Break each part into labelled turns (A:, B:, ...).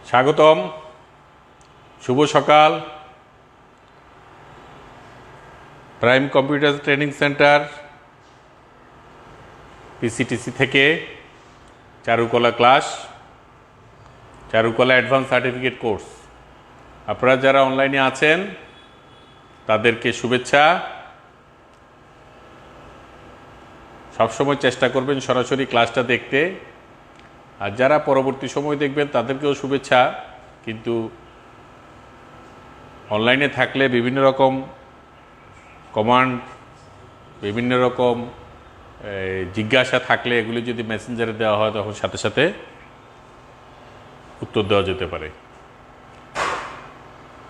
A: স্বাগতম, শুভ সকাল। Prime computer training centre পিসিটিসি থেকে চারুকলা ক্লাস, চারুকলা অ্যাডভান্স সার্টিফিকেট কোর্স। আপনারা যারা অনলাইনে আছেন তাদেরকে শুভেচ্ছা। সবসময় চেষ্টা করবেন সরাসরি ক্লাসটা দেখতে, আর যারা পরবর্তী সময় দেখবেন তাদেরকেও শুভেচ্ছা। কিন্তু অনলাইনে থাকলে বিভিন্ন রকম কমান্ড, বিভিন্ন রকম জিজ্ঞাসা থাকলে এগুলি যদি মেসেঞ্জারে দেওয়া হয় তখন সাথে সাথে উত্তর দেওয়া যেতে পারে।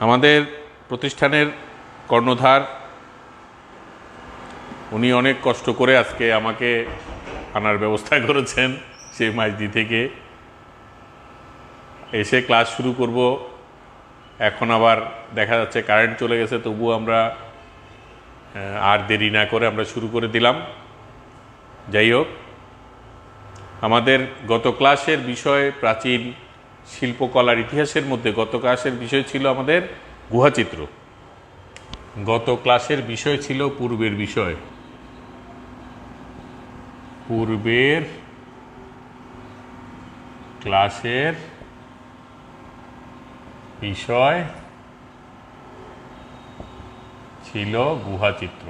A: আমাদের প্রতিষ্ঠানের কর্ণধার উনি অনেক কষ্ট করে আজকে আমাকে আনার ব্যবস্থা করেছেন। সেই মাইজদি থেকে এসে ক্লাস শুরু করব। এখন আবার দেখা যাচ্ছে কারেন্ট চলে গেছে, তবুও আমরা আর দেরি না করে আমরা শুরু করে দিলাম। যাই হোক, আমাদের গত ক্লাসের বিষয় প্রাচীন শিল্পকলার ইতিহাসের মধ্যে গত ক্লাসের বিষয় ছিল আমাদের গুহাচিত্র। গত ক্লাসের বিষয় ছিল পূর্বের বিষয়। পূর্বের ক্লাসের বিষয় ছিল গুহাচিত্র।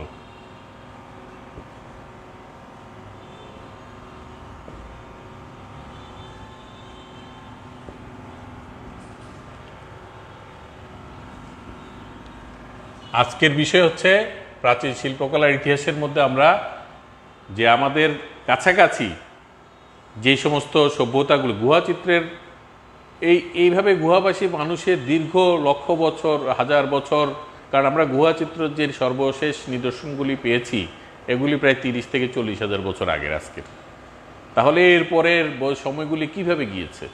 A: আজকের বিষয় হচ্ছে প্রাচীন শিল্পকলার ইতিহাসের মধ্যে আমরা যে আমাদের কাছাকাছি যে সমস্ত সভ্যতাগুলো গুহাচিত্রের এইভাবে গুহাবাসী মানুষের দীর্ঘ লক্ষ বছর, হাজার বছর, কারণ আমরা গুহাচিত্রের যে সর্বশেষ নিদর্শনগুলি পেয়েছি এগুলি প্রায় 30 থেকে 40 হাজার বছর আগের আজকের। তাহলে এরপরের সময়গুলি কিভাবে গিয়েছে?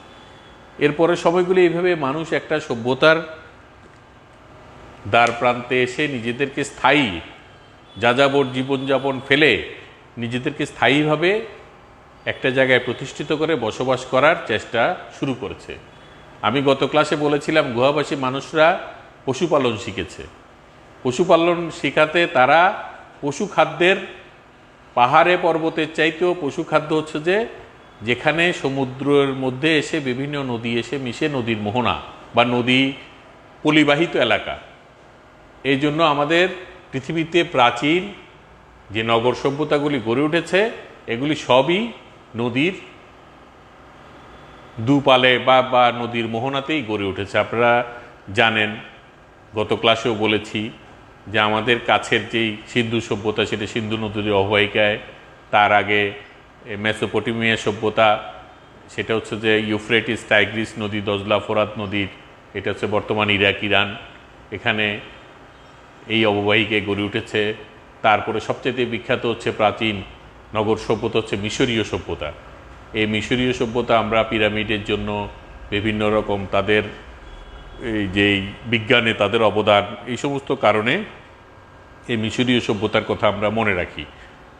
A: এরপরের সময়গুলি এইভাবে মানুষ একটা সভ্যতার দ্বার প্রান্তে এসে নিজেদেরকে স্থায়ী যাযাবর জীবনযাপন ফেলে নিজেদেরকে স্থায়ীভাবে একটা জায়গায় প্রতিষ্ঠিত করে বসবাস করার চেষ্টা শুরু করেছে। আমি গত ক্লাসে বলেছিলাম গুহাবাসী মানুষরা পশুপালন শিখেছে। পশুপালন শেখাতে তারা পশু খাদ্যের, পাহাড়ে পর্বতের চাইতেও পশু খাদ্য হচ্ছে যেখানে সমুদ্রের মধ্যে এসে বিভিন্ন নদী এসে মিশে, নদীর মোহনা বা নদী পলিবাহিত এলাকা। এই জন্য আমাদের পৃথিবীতে প্রাচীন যে নগর সভ্যতাগুলি গড়ে উঠেছে এগুলি সবই নদীর দুপালে বা নদীর মোহনাতেই গড়ে উঠেছে। আপনারা জানেন, গত ক্লাসেও বলেছি যে আমাদের কাছের যেই সিন্ধু সভ্যতা সেটা সিন্ধু নদীর অববাহিকায়, তার আগে মেসোপটেমিয়া সভ্যতা সেটা হচ্ছে যে ইউফ্রেটিস টাইগ্রিস নদী, দজলা ফোরাত নদীর, এটা হচ্ছে বর্তমান ইরাক, ইরান, এখানে এই অববাহিকায় গড়ে উঠেছে। তারপরে সবচেয়ে বিখ্যাত হচ্ছে প্রাচীন নগর সভ্যতা হচ্ছে মিশরীয় সভ্যতা। এই মিশরীয় সভ্যতা আমরা পিরামিডের জন্য বিভিন্ন রকম তাদের এই যেই বিজ্ঞানে তাদের অবদান, এই সমস্ত কারণে এই মিশরীয় সভ্যতার কথা আমরা মনে রাখি।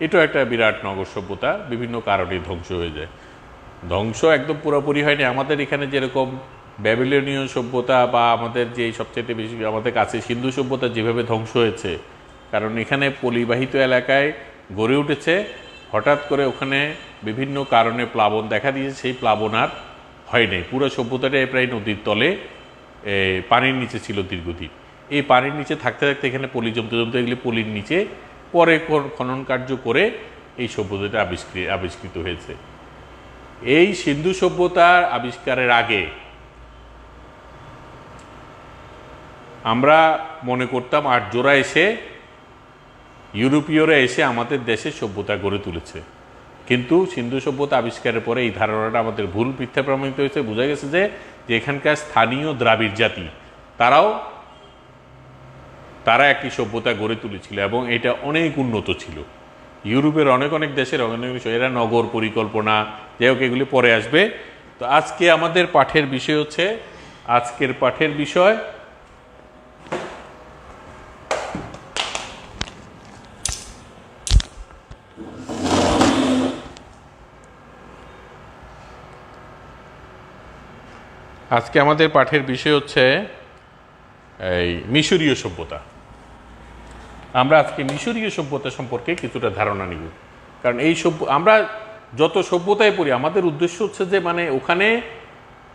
A: এটাও একটা বিরাট নগর সভ্যতা, বিভিন্ন কারণে ধ্বংস হয়ে যায়। ধ্বংস একদম পুরোপুরি হয়নি। আমাদের এখানে যেরকম ব্যাবিলনীয় সভ্যতা বা আমাদের যে সবচেয়ে বেশি আমাদের কাছে সিন্ধু সভ্যতা যেভাবে ধ্বংস হয়েছে, কারণ এখানে পলিবাহিত এলাকায় গড়ে উঠেছে, হঠাৎ করে ওখানে বিভিন্ন কারণে প্লাবন দেখা দিয়েছে, সেই প্লাবন আর হয় নাই। পুরো সভ্যতাটাই প্রায় নদীর তলে পানির নিচে ছিল দীর্ঘদিন। এই পানির নিচে থাকতে থাকতে এখানে পলি জমতে জমতে এগুলি পলির নিচে পরে খনন কার্য করে এই সভ্যতাটা আবিষ্কৃত হয়েছে। এই সিন্ধু সভ্যতার আবিষ্কারের আগে আমরা মনে করতাম আর্যরা এসে, ইউরোপীয়রা এসে আমাদের দেশে সভ্যতা গড়ে তুলেছে। কিন্তু সিন্ধু সভ্যতা আবিষ্কারের পরে এই ধারণাটা আমাদের ভুল, মিথ্যা প্রমাণিত হয়েছে। বোঝা গেছে যে এখানকার স্থানীয় দ্রাবিড় জাতি তারা একটি সভ্যতা গড়ে তুলেছিল এবং এটা অনেক উন্নত ছিল। ইউরোপের অনেক দেশের এরা নগর পরিকল্পনা, যাই হোক এগুলি পরে আসবে। তো আজকে আমাদের পাঠের বিষয় হচ্ছে, আজকের পাঠের বিষয় আজকে আমাদের পাঠের বিষয় হচ্ছে এই মিশরীয় সভ্যতা। আমরা আজকে মিশরীয় সভ্যতা সম্পর্কে কিছুটা ধারণা নিব, কারণ এই আমরা যত সভ্যতায় পড়ি আমাদের উদ্দেশ্য হচ্ছে যে মানে ওখানে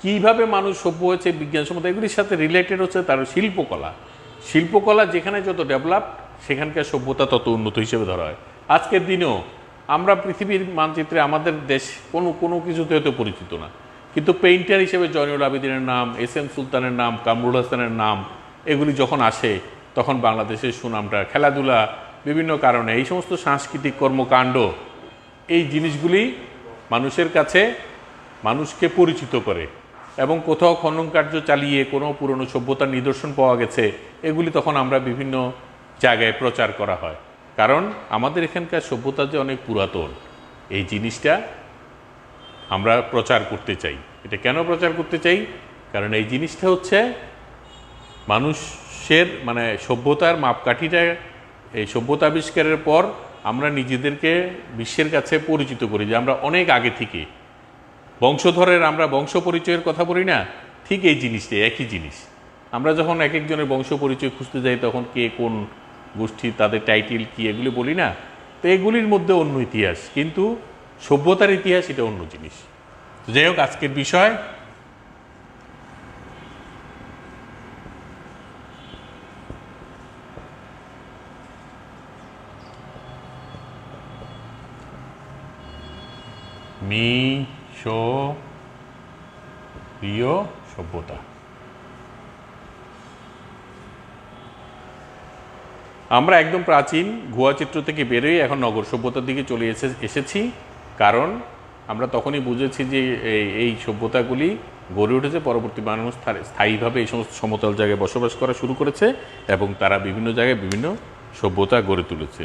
A: কিভাবে মানুষ সভ্য হয়েছে, বিজ্ঞানসম্মত, এগুলির সাথে রিলেটেড হচ্ছে তার শিল্পকলা। শিল্পকলা যেখানে যত ডেভেলপ, সেখানকার সভ্যতা তত উন্নত হিসেবে ধরা হয়। আজকের দিনেও আমরা পৃথিবীর মানচিত্রে আমাদের দেশ কোনো কিছুতে হয়তো পরিচিত না, কিন্তু পেইন্টার হিসেবে জয়নুল আবেদিনের নাম, এস এম সুলতানের নাম, কামরুল হাসানের নাম এগুলি যখন আসে তখন বাংলাদেশের সুনামটা, খেলাধুলা, বিভিন্ন কারণে এই সমস্ত সাংস্কৃতিক কর্মকাণ্ড, এই জিনিসগুলি মানুষের কাছে মানুষকে পরিচিত করে। এবং কোথাও খনন কার্য চালিয়ে কোনো পুরনো সভ্যতার নিদর্শন পাওয়া গেছে, এগুলি তখন আমরা বিভিন্ন জায়গায় প্রচার করা হয়, কারণ আমাদের এখানকার সভ্যতা যে অনেক পুরাতন, এই জিনিসটা আমরা প্রচার করতে চাই। এটা কেন প্রচার করতে চাই? কারণ এই জিনিসটা হচ্ছে মানুষের মানে সভ্যতার মাপকাঠিটা, এই সভ্যতা আবিষ্কারের পর আমরা নিজেদেরকে বিশ্বের কাছে পরিচিত করি যে আমরা অনেক আগে থেকে বংশধরের, আমরা বংশ পরিচয়ের কথা বলি না, ঠিক এই জিনিসটাই, একই জিনিস। আমরা যখন এক একজনের বংশ পরিচয় খুঁজতে যাই তখন কে কোন গোষ্ঠী, তাদের টাইটেল কি, এগুলি বলি না, তো এগুলির মধ্যে অন্য ইতিহাস, কিন্তু সভ্যতার ইতিহাস এটা অন্য জিনিস। তো যাই হোক, আজকের বিষয় মিশরীয় সভ্যতা। আমরা একদম প্রাচীন গুহা চিত্র থেকে বেরোই এখন নগর সভ্যতার দিকে চলে এসেছি, কারণ আমরা তখনই বুঝেছি যে এই সভ্যতাগুলি গড়ে উঠেছে, পরবর্তী মানুষ স্থায়ীভাবে এই সমস্ত সমতল জায়গায় বসবাস করা শুরু করেছে এবং তারা বিভিন্ন জায়গায় বিভিন্ন সভ্যতা গড়ে তুলেছে।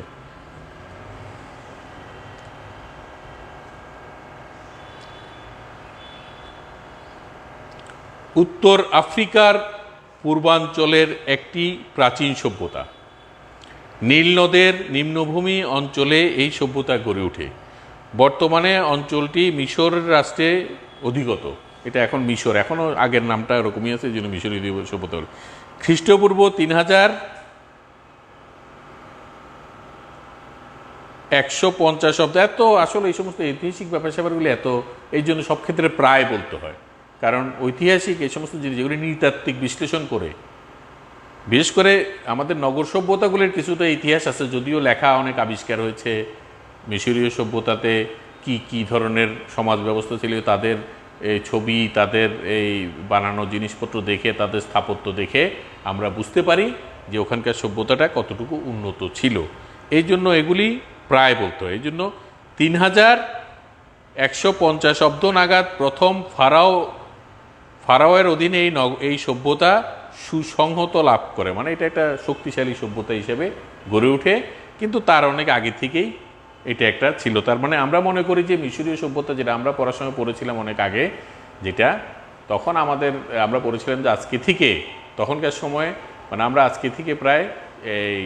A: উত্তর আফ্রিকার পূর্বাঞ্চলের একটি প্রাচীন সভ্যতা, নীল নদের নিম্নভূমি অঞ্চলে এই সভ্যতা গড়ে ওঠে। বর্তমানে অঞ্চলটি মিশর রাষ্ট্রে অধিগত। এটা এখন মিশর, এখনও আগের নামটা এরকমই আছে, এই জন্য মিশরীয় সভ্যতা হল। খ্রিস্টপূর্ব 3150 অব্দ। এত আসলে এই সমস্ত ঐতিহাসিক ব্যাপার স্যাপারগুলি এত, এই জন্য সব ক্ষেত্রে প্রায় বলতে হয়, কারণ ঐতিহাসিক এই সমস্ত জিনিস যেগুলি নৃতাত্ত্বিক বিশ্লেষণ করে, বিশেষ করে আমাদের নগর সভ্যতাগুলির কিছুটা ইতিহাস আছে, যদিও লেখা অনেক আবিষ্কার হয়েছে। মিশরীয় সভ্যতাতে কি কি ধরনের সমাজ ব্যবস্থা ছিল, তাদের এই ছবি, তাদের এই বানানো জিনিসপত্র দেখে, তাদের স্থাপত্য দেখে আমরা বুঝতে পারি যে ওখানকার সভ্যতাটা কতটুকু উন্নত ছিল। এই জন্য এগুলি প্রায় বলতে হয়। এই জন্য 3150 অব্দ নাগাদ প্রথম ফারাওয়ের অধীনে এই সভ্যতা সুসংহত লাভ করে, মানে এটা একটা শক্তিশালী সভ্যতা হিসেবে গড়ে ওঠে। কিন্তু তার অনেক আগে থেকেই এটা একটা ছিল। তার মানে আমরা মনে করি যে মিশরীয় সভ্যতা, যেটা আমরা পড়াশোনা পড়েছিলাম অনেক আগে, যেটা তখন আমরা পড়েছিলাম যে আজকে থেকে, তখনকার সময়ে মানে আমরা আজকে থেকে প্রায় এই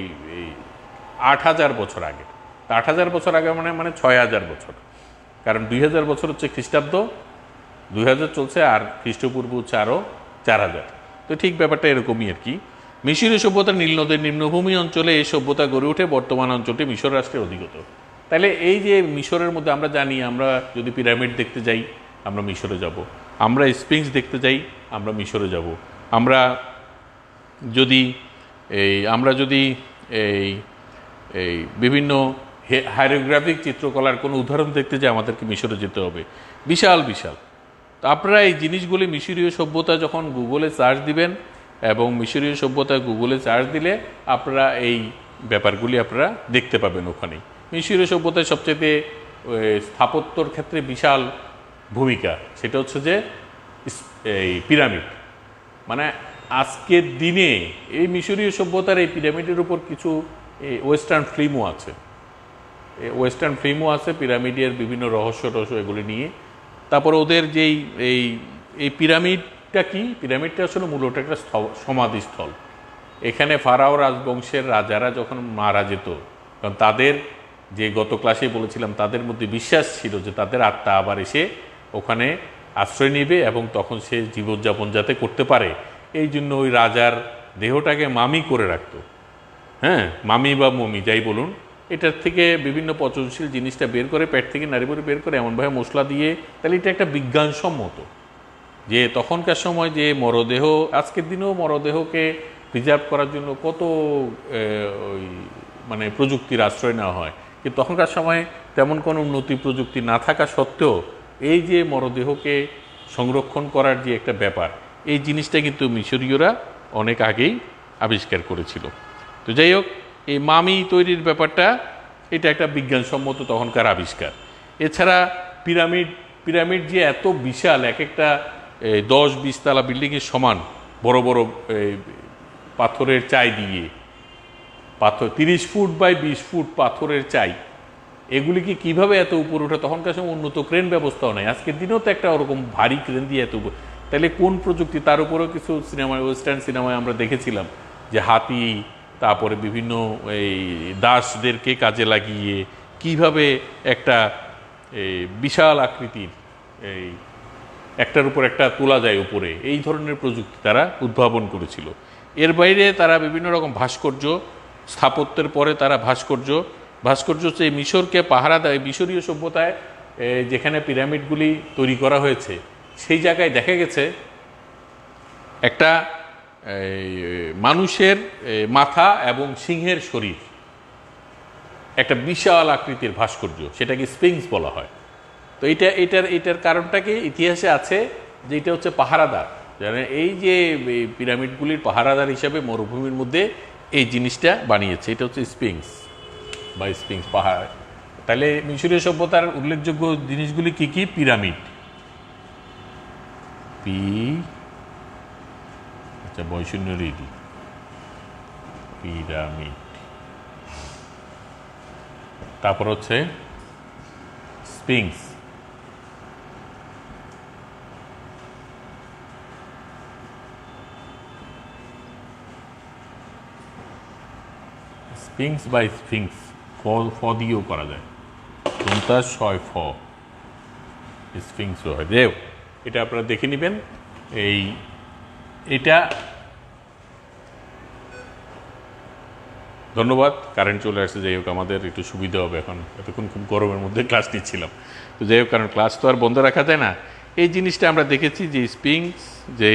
A: 8000 বছর আগে। 8000 বছর আগে মানে 6000 বছর, কারণ 2000 বছর হচ্ছে খ্রিস্টাব্দ, 2000 চলছে, আর খ্রিস্টপূর্ব হচ্ছে আরও 4000। তো ঠিক ব্যাপারটা এরকমই আর কি। মিশরীয় সভ্যতা নীল নদের নিম্নভূমি অঞ্চলে এই সভ্যতা গড়ে ওঠে। বর্তমান অঞ্চলটি মিশর রাষ্ট্রের অধিগত। তাহলে এই যে মিশরের মধ্যে আমরা জানি, আমরা যদি পিরামিড দেখতে যাই আমরা মিশরে যাব, আমরা স্পিংস দেখতে যাই আমরা মিশরে যাব, আমরা যদি এই বিভিন্ন হাইরোগ্রাফিক চিত্রকলার কোনো উদাহরণ দেখতে যাই আমাদেরকে মিশরে যেতে হবে, বিশাল বিশাল। তো আপনারা এই জিনিসগুলি মিশরীয় সভ্যতা যখন গুগলে সার্চ দিবেন, এবং মিশরীয় সভ্যতা গুগলে সার্চ দিলে আপনারা এই ব্যাপারগুলি আপনারা দেখতে পাবেন ওখানেই। মিশরীয় সভ্যতায় সবচেয়ে স্থাপত্যর ক্ষেত্রে বিশাল ভূমিকা, সেটা হচ্ছে যে এই পিরামিড। মানে আজকের দিনে এই মিশরীয় সভ্যতার এই পিরামিডের উপর কিছু ওয়েস্টার্ন ফিল্মও আছে, পিরামিডের বিভিন্ন রহস্য এগুলি নিয়ে। তারপর ওদের যেই এই পিরামিডটা কি, পিরামিডটা আসলে মূলত একটা সমাধিস্থল। এখানে ফারাও রাজবংশের রাজারা যখন মারা যেত, কারণ তাদের যে গত ক্লাসে বলেছিলাম তাদের মধ্যে বিশ্বাস ছিল যে তাদের আত্মা আবার এসে ওখানে আশ্রয় নেবে এবং তখন সে জীবনযাপন যাতে করতে পারে এই জন্য ওই রাজার দেহটাকে মামি করে রাখতো। হ্যাঁ, মামি বা মমি যাই বলুন, এটার থেকে বিভিন্ন পচনশীল জিনিসটা বের করে পেট থেকে নাড়িভুড়ি বের করে এমনভাবে মশলা দিয়ে, তাহলে এটা একটা বিজ্ঞানসম্মত যে তখনকার সময় যে মরদেহ, আজকের দিনেও মরদেহকে প্রিজার্ভ করার জন্য কত ওই মানে প্রযুক্তির আশ্রয় নেওয়া হয়, কিন্তু তখনকার সময় তেমন কোনো উন্নতি প্রযুক্তি না থাকা সত্ত্বেও এই যে মরদেহকে সংরক্ষণ করার যে একটা ব্যাপার, এই জিনিসটা কিন্তু মিশরীয়রা অনেক আগেই আবিষ্কার করেছিল। তো যাই হোক, এই মামি তৈরির ব্যাপারটা এটা একটা বিজ্ঞানসম্মত তখনকার আবিষ্কার। এছাড়া পিরামিড পিরামিড যে এত বিশাল, এক একটা 10-20 তলা বিল্ডিংয়ের সমান বড় বড় পাথরের চাই দিয়ে, পাথর 30 ফুট বাই 20 ফুট পাথরের চাই, এগুলিকে কিভাবে এত উপরে ওঠে? তখনকার সময় উন্নত ক্রেন ব্যবস্থাও নাই, আজকের দিনেও তো একটা ওরকম ভারী ক্রেন দিয়ে এত উপর, তাহলে কোন প্রযুক্তি? তার উপরেও কিছু সিনেমায়, ওয়েস্টার্ন সিনেমায় আমরা দেখেছিলাম যে হাতি, তারপরে বিভিন্ন এই দাসদেরকে কাজে লাগিয়ে কিভাবে একটা বিশাল আকৃতির এই একটার উপর একটা তোলা যায় উপরে, এই ধরনের প্রযুক্তি তারা উদ্ভাবন করেছিল। এর বাইরে তারা বিভিন্ন রকম ভাস্কর্য, স্থাপত্যের পরে তারা ভাস্কর্য হচ্ছে এই মিশরকে পাহারা দেয়। মিশরীয় সভ্যতায় যেখানে পিরামিডগুলি তৈরি করা হয়েছে সেই জায়গায় দেখা গেছে একটা মানুষের মাথা এবং সিংহের শরীর, একটা বিশাল আকৃতির ভাস্কর্য, সেটাকে স্পিংস বলা হয়। তো এটার কারণটা কি ইতিহাসে আছে যে এটা হচ্ছে পাহারাদার, জানেন এই যে পিরামিডগুলির পাহারাদার হিসাবে মরুভূমির মধ্যে এই জিনিসটা বানিয়েছে, এটা হচ্ছে স্পিংস বা স্পিংস পাহাড়। তাহলে মিশরীয় সভ্যতার উল্লেখযোগ্য জিনিসগুলি কি কি? পিরামিড, আচ্ছা বৈশূন্য রেডি, পিরামিড, তারপর হচ্ছে স্পিংস, স্পিংস বা স্ফিংস, ফ দিয়েও করা যায়, কোনটা ছয় ফ, স্ফিংসও হয়। দেও এটা আপনারা দেখে নেবেন। এটা ধন্যবাদ, কারেন্ট চলে আসছে, যাই হোক আমাদের একটু সুবিধা হবে এখন, এতক্ষণ খুব গরমের মধ্যে ক্লাস নিচ্ছিলাম। তো যাই হোক, কারণ ক্লাস তো আর বন্ধ রাখা যায় না। এই জিনিসটা আমরা দেখেছি যে স্পিংস, যে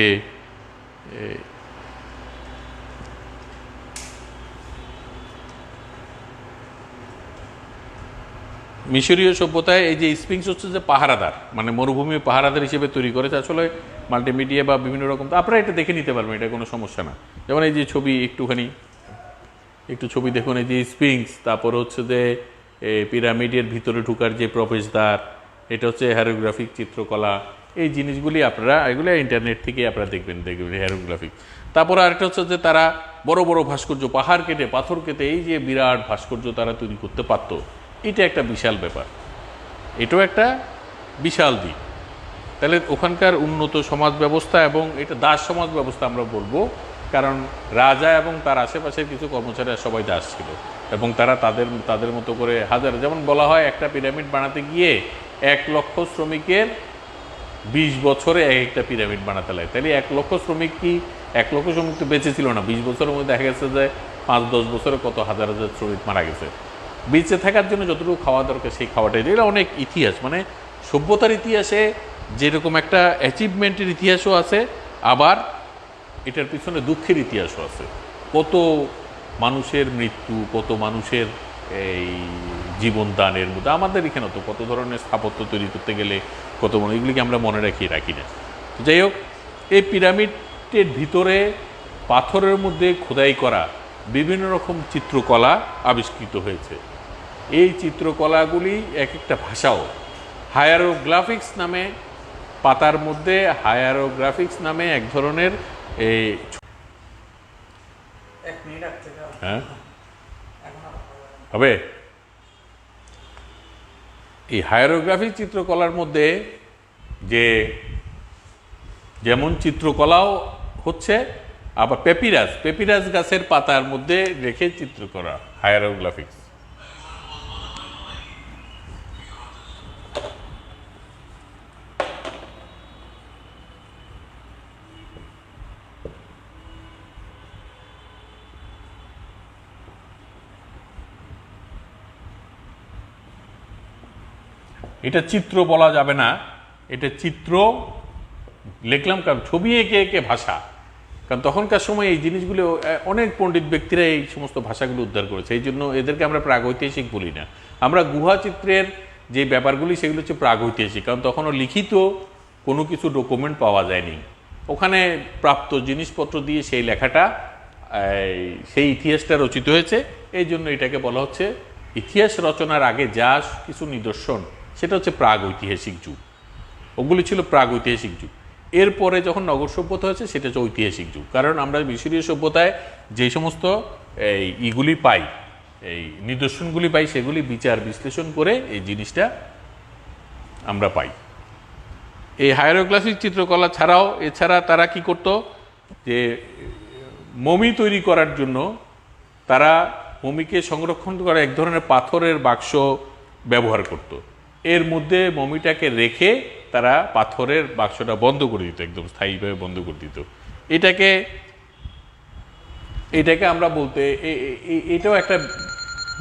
A: মিশরীয় সভ্যতায় এই যে স্পিংস হচ্ছে যে পাহারাদার, মানে মরুভূমি পাহারাদার হিসেবে তৈরি করেছে। আসলে মাল্টিমিডিয়া বা বিভিন্ন রকম, তো আপনারা এটা দেখে নিতে পারবেন, এটা কোনো সমস্যা না। যেমন এই যে ছবি, একটু ছবি দেখুন, এই যে স্পিংস, তারপর হচ্ছে যে পিরামিডের ভিতরে ঢুকার যে প্রবেশদ্বার, এটা হচ্ছে হ্যারোগ্রাফিক চিত্রকলা। এই জিনিসগুলি আপনারা এগুলো ইন্টারনেট থেকে আপনারা দেখবেন হ্যারোগ্রাফিক। তারপর আরেকটা হচ্ছে যে তারা বড় বড় ভাস্কর্য, পাহাড় কেটে পাথর কেটে এই যে বিরাট ভাস্কর্য তারা তৈরি করতে পারত, এটা একটা বিশাল ব্যাপার, এটাও একটা বিশাল দিক। তাহলে ওখানকার উন্নত সমাজ ব্যবস্থা, এবং এটা দাস সমাজ ব্যবস্থা আমরা বলবো, কারণ রাজা এবং তার আশেপাশের কিছু কর্মচারীরা সবাই দাস ছিল, এবং তারা তাদের মতো করে হাজার, যেমন বলা হয় একটা পিরামিড বানাতে গিয়ে 1 লক্ষ শ্রমিকের 20 বছরে একটা পিরামিড বানাতে লাগে। তাহলে 1 লক্ষ শ্রমিক কি 1 লক্ষ শ্রমিক তো বেঁচে ছিল না, 20 বছরের মধ্যে দেখা গেছে যে 5-10 বছরে কত হাজার হাজার শ্রমিক মারা গেছে। বেঁচে থাকার জন্য যতটুকু খাওয়া দরকার সেই খাওয়াটাই, এগুলো অনেক ইতিহাস, মানে সভ্যতার ইতিহাসে যেরকম একটা অ্যাচিভমেন্টের ইতিহাসও আছে, আবার এটার পিছনে দুঃখের ইতিহাসও আছে। কত মানুষের মৃত্যু, কত মানুষের এই জীবনদানের মধ্যে, আমাদের এখানে তো কত ধরনের স্থাপত্য তৈরি করতে গেলে কত এগুলিকে আমরা মনে রাখি না। তো যাই হোক, এই পিরামিডের ভিতরে পাথরের মধ্যে খোদাই করা বিভিন্ন রকম চিত্রকলা আবিষ্কৃত হয়েছে। এই চিত্রকলাগুলি এক একটা ভাষাও, হায়ারোগ্রাফিক্স নামে, পাতার মধ্যে হায়ারোগ্রাফিক্স নামে এক ধরনের হ্যাঁ হবে। এই হায়ারোগ্রাফিক চিত্রকলার মধ্যে যে যেমন চিত্রকলাও হচ্ছে, আবার পেপিরাস গাছের পাতার মধ্যে রেখে চিত্র করা হায়ারোগ্রাফিক্স। এটা চিত্র বলা যাবে না, এটা চিত্র লিখলাম কারণ ছবি এঁকে এঁকে ভাষা, কারণ তখনকার সময় এই জিনিসগুলো অনেক পণ্ডিত ব্যক্তিরা এই সমস্ত ভাষাগুলো উদ্ধার করেছে, এই জন্য এদেরকে আমরা প্রাগৈতিহাসিক বলি না। আমরা গুহা চিত্রের যে ব্যাপারগুলি সেগুলো হচ্ছে প্রাগৈতিহাসিক, কারণ তখনও লিখিত কোনো কিছু ডকুমেন্ট পাওয়া যায়নি, ওখানে প্রাপ্ত জিনিসপত্র দিয়ে সেই লেখাটা সেই ইতিহাসটা রচিত হয়েছে। এই জন্য এটাকে বলা হচ্ছে ইতিহাস রচনার আগে যা কিছু নিদর্শন সেটা হচ্ছে প্রাগৈতিহাসিক যুগ, ওগুলি ছিল প্রাগৈতিহাসিক যুগ। এরপরে যখন নগর সভ্যতা হয়েছে সেটা হচ্ছে ঐতিহাসিক যুগ, কারণ আমরা মিশরীয় সভ্যতায় যে সমস্ত ইগুলি পাই, এই নিদর্শনগুলি পাই, সেগুলি বিচার বিশ্লেষণ করে এই জিনিসটা আমরা পাই। এই হায়ারোগ্রাফিক চিত্রকলা ছাড়াও এছাড়া তারা কি করত, যে মমি তৈরি করার জন্য তারা মমিকে সংরক্ষণ করা এক ধরনের পাথরের বাক্স ব্যবহার করত, এর মধ্যে মমিটাকে রেখে তারা পাথরের বাক্সটা বন্ধ করে দিত, একদম স্থায়ীভাবে বন্ধ করে দিত। এটাকে আমরা বলতে এটাও একটা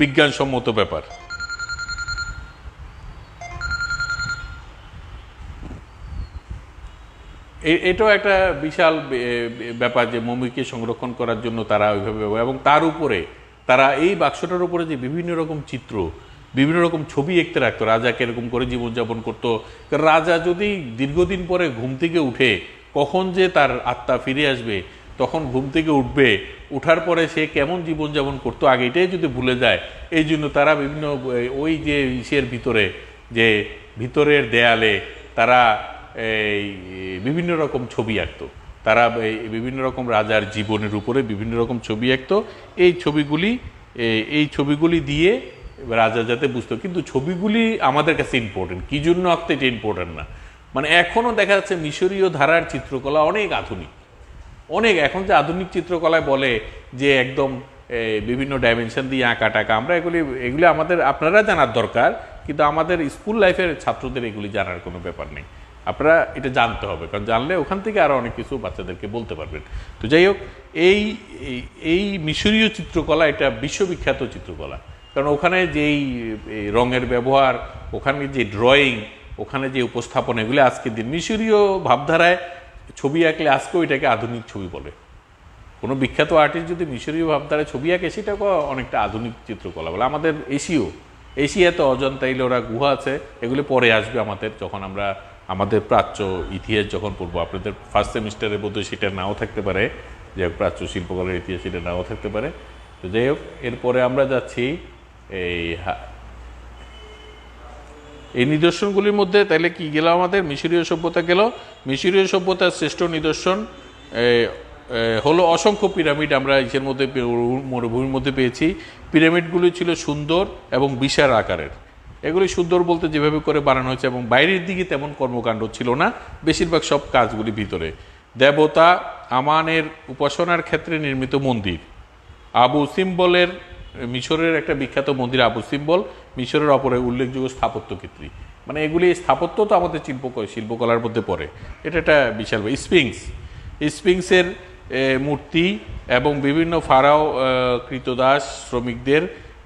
A: বিজ্ঞানসম্মত ব্যাপার। এটাও একটা বিশাল ব্যাপার যে মমিকে সংরক্ষণ করার জন্য তারা ওইভাবে, এবং তার উপরে তারা এই বাক্সটার উপরে যে বিভিন্ন রকম চিত্র, বিভিন্ন রকম ছবি এঁকতে রাখতো, রাজা কিরকম করে জীবনযাপন করতো। রাজা যদি দীর্ঘদিন পরে ঘুম থেকে উঠে কখন যে তার আত্মা ফিরে আসবে, তখন ঘুম থেকে উঠবে, উঠার পরে সে কেমন জীবনযাপন করতো আগে এটাই যদি ভুলে যায়, এই জন্য তারা বিভিন্ন ওই যে ইসের ভিতরে, যে ভিতরের দেয়ালে তারা এই বিভিন্ন রকম ছবি আঁকতো, তারা বিভিন্ন রকম রাজার জীবনের উপরে বিভিন্ন রকম ছবি আঁকতো। এই ছবিগুলি দিয়ে রাজা যাতে বুঝতো, কিন্তু ছবিগুলি আমাদের কাছে ইম্পর্টেন্ট, কি জন্য আঁকতে এটা ইম্পর্টেন্ট না। মানে এখনও দেখা যাচ্ছে মিশরীয় ধারার চিত্রকলা অনেক আধুনিক, অনেক এখন যে আধুনিক চিত্রকলায় বলে যে একদম বিভিন্ন ডাইমেনশন দিয়ে আঁকা টাকা, আমরা এগুলি আমাদের আপনারা জানার দরকার, কিন্তু আমাদের স্কুল লাইফের ছাত্রদের এগুলি জানার কোনো ব্যাপার নেই। আপনারা এটা জানতে হবে, কারণ জানলে ওখান থেকে আরও অনেক কিছু বাচ্চাদেরকে বলতে পারবেন। তো যাই হোক, এই মিশরীয় চিত্রকলা এটা বিশ্ববিখ্যাত চিত্রকলা, কারণ ওখানে যেই রঙের ব্যবহার, ওখানে যে ড্রয়িং, ওখানে যে উপস্থাপন, এগুলি আজকের দিন মিশরীয় ভাবধারায় ছবি আঁকলে আজকেও এটাকে আধুনিক ছবি বলে। কোনো বিখ্যাত আর্টিস্ট যদি মিশরীয় ভাবধারায় ছবি আঁকে সেটাকে অনেকটা আধুনিক চিত্রকলা বলে। আমাদের এশিয়াতে অজন্তা, ইলোরা গুহা আছে, এগুলি পরে আসবে আমাদের, যখন আমরা আমাদের প্রাচ্য ইতিহাস যখন পড়বো। আপনাদের ফার্স্ট সেমিস্টারের মধ্যে সেটা নাও থাকতে পারে, যে প্রাচ্য শিল্পকলার ইতিহাস সেটা নাও থাকতে পারে। তো যাই হোক, এরপরে আমরা যাচ্ছি এই নিদর্শনগুলির মধ্যে। তাহলে কি গেল, আমাদের মিশরীয় সভ্যতা গেল। মিশরীয় সভ্যতার শ্রেষ্ঠ নিদর্শন হলো অসংখ্য পিরামিড আমরা ইসের মধ্যে, মরুভূমির মধ্যে পেয়েছি। পিরামিডগুলি ছিল সুন্দর এবং বিশাল আকারের। এগুলি সুন্দর বলতে যেভাবে করে বানানো হয়েছে, এবং বাইরের দিকে তেমন কর্মকাণ্ড ছিল না, বেশিরভাগ সব কাজগুলি ভিতরে। দেবতা আমানের উপাসনার ক্ষেত্রে নির্মিত মন্দির, আবু সিম্বলের, মিশরের একটা বিখ্যাত মন্দির আবু সিম্বল, মিশরের অপরে উল্লেখযোগ্য স্থাপত্যকৃতি। মানে এগুলি স্থাপত্য তো আমাদের শিল্পকলার মধ্যে পড়ে, এটা একটা বিশাল। স্পিংসের মূর্তি এবং বিভিন্ন ফারাও কৃতদাস শ্রমিকদের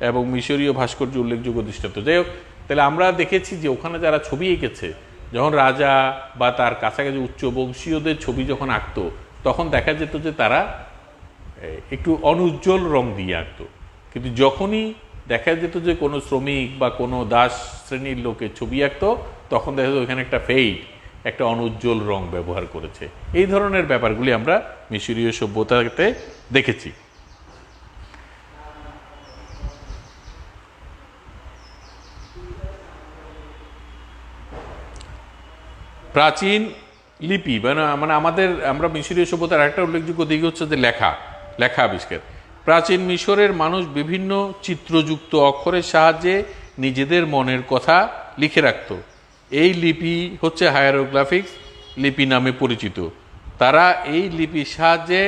A: এবং মিশরীয় ভাস্কর্য উল্লেখযোগ্য দৃষ্টান্ত। যাই হোক, তাহলে আমরা দেখেছি যে ওখানে যারা ছবি এঁকেছে, যখন রাজা বা তার কাছাকাছি উচ্চ বংশীয়দের ছবি যখন আঁকতো, তখন দেখা যেত যে তারা একটু অনুজ্জ্বল রং দিয়ে আঁকতো। কিন্তু যখনই দেখা যেত যে কোনো শ্রমিক বা কোনো দাস শ্রেণীর লোকের ছবি আঁকতো, তখন দেখা যেত ওইখানে একটা একটা অনুজ্জ্বল রং ব্যবহার করেছে। এই ধরনের ব্যাপারগুলি আমরা মিশরীয় সভ্যতাতে দেখেছি। প্রাচীন লিপি মানে আমরা মিশরীয় সভ্যতার একটা উল্লেখযোগ্য দিক হচ্ছে যে লেখা আবিষ্কার। প্রাচীন মিশরের মানুষ বিভিন্ন চিত্রযুক্ত অক্ষরের সাহায্যে নিজেদের মনের কথা লিখে রাখত। এই লিপি হচ্ছে হায়ারোগ্রাফিক্স লিপি নামে পরিচিত। তারা এই লিপির সাহায্যে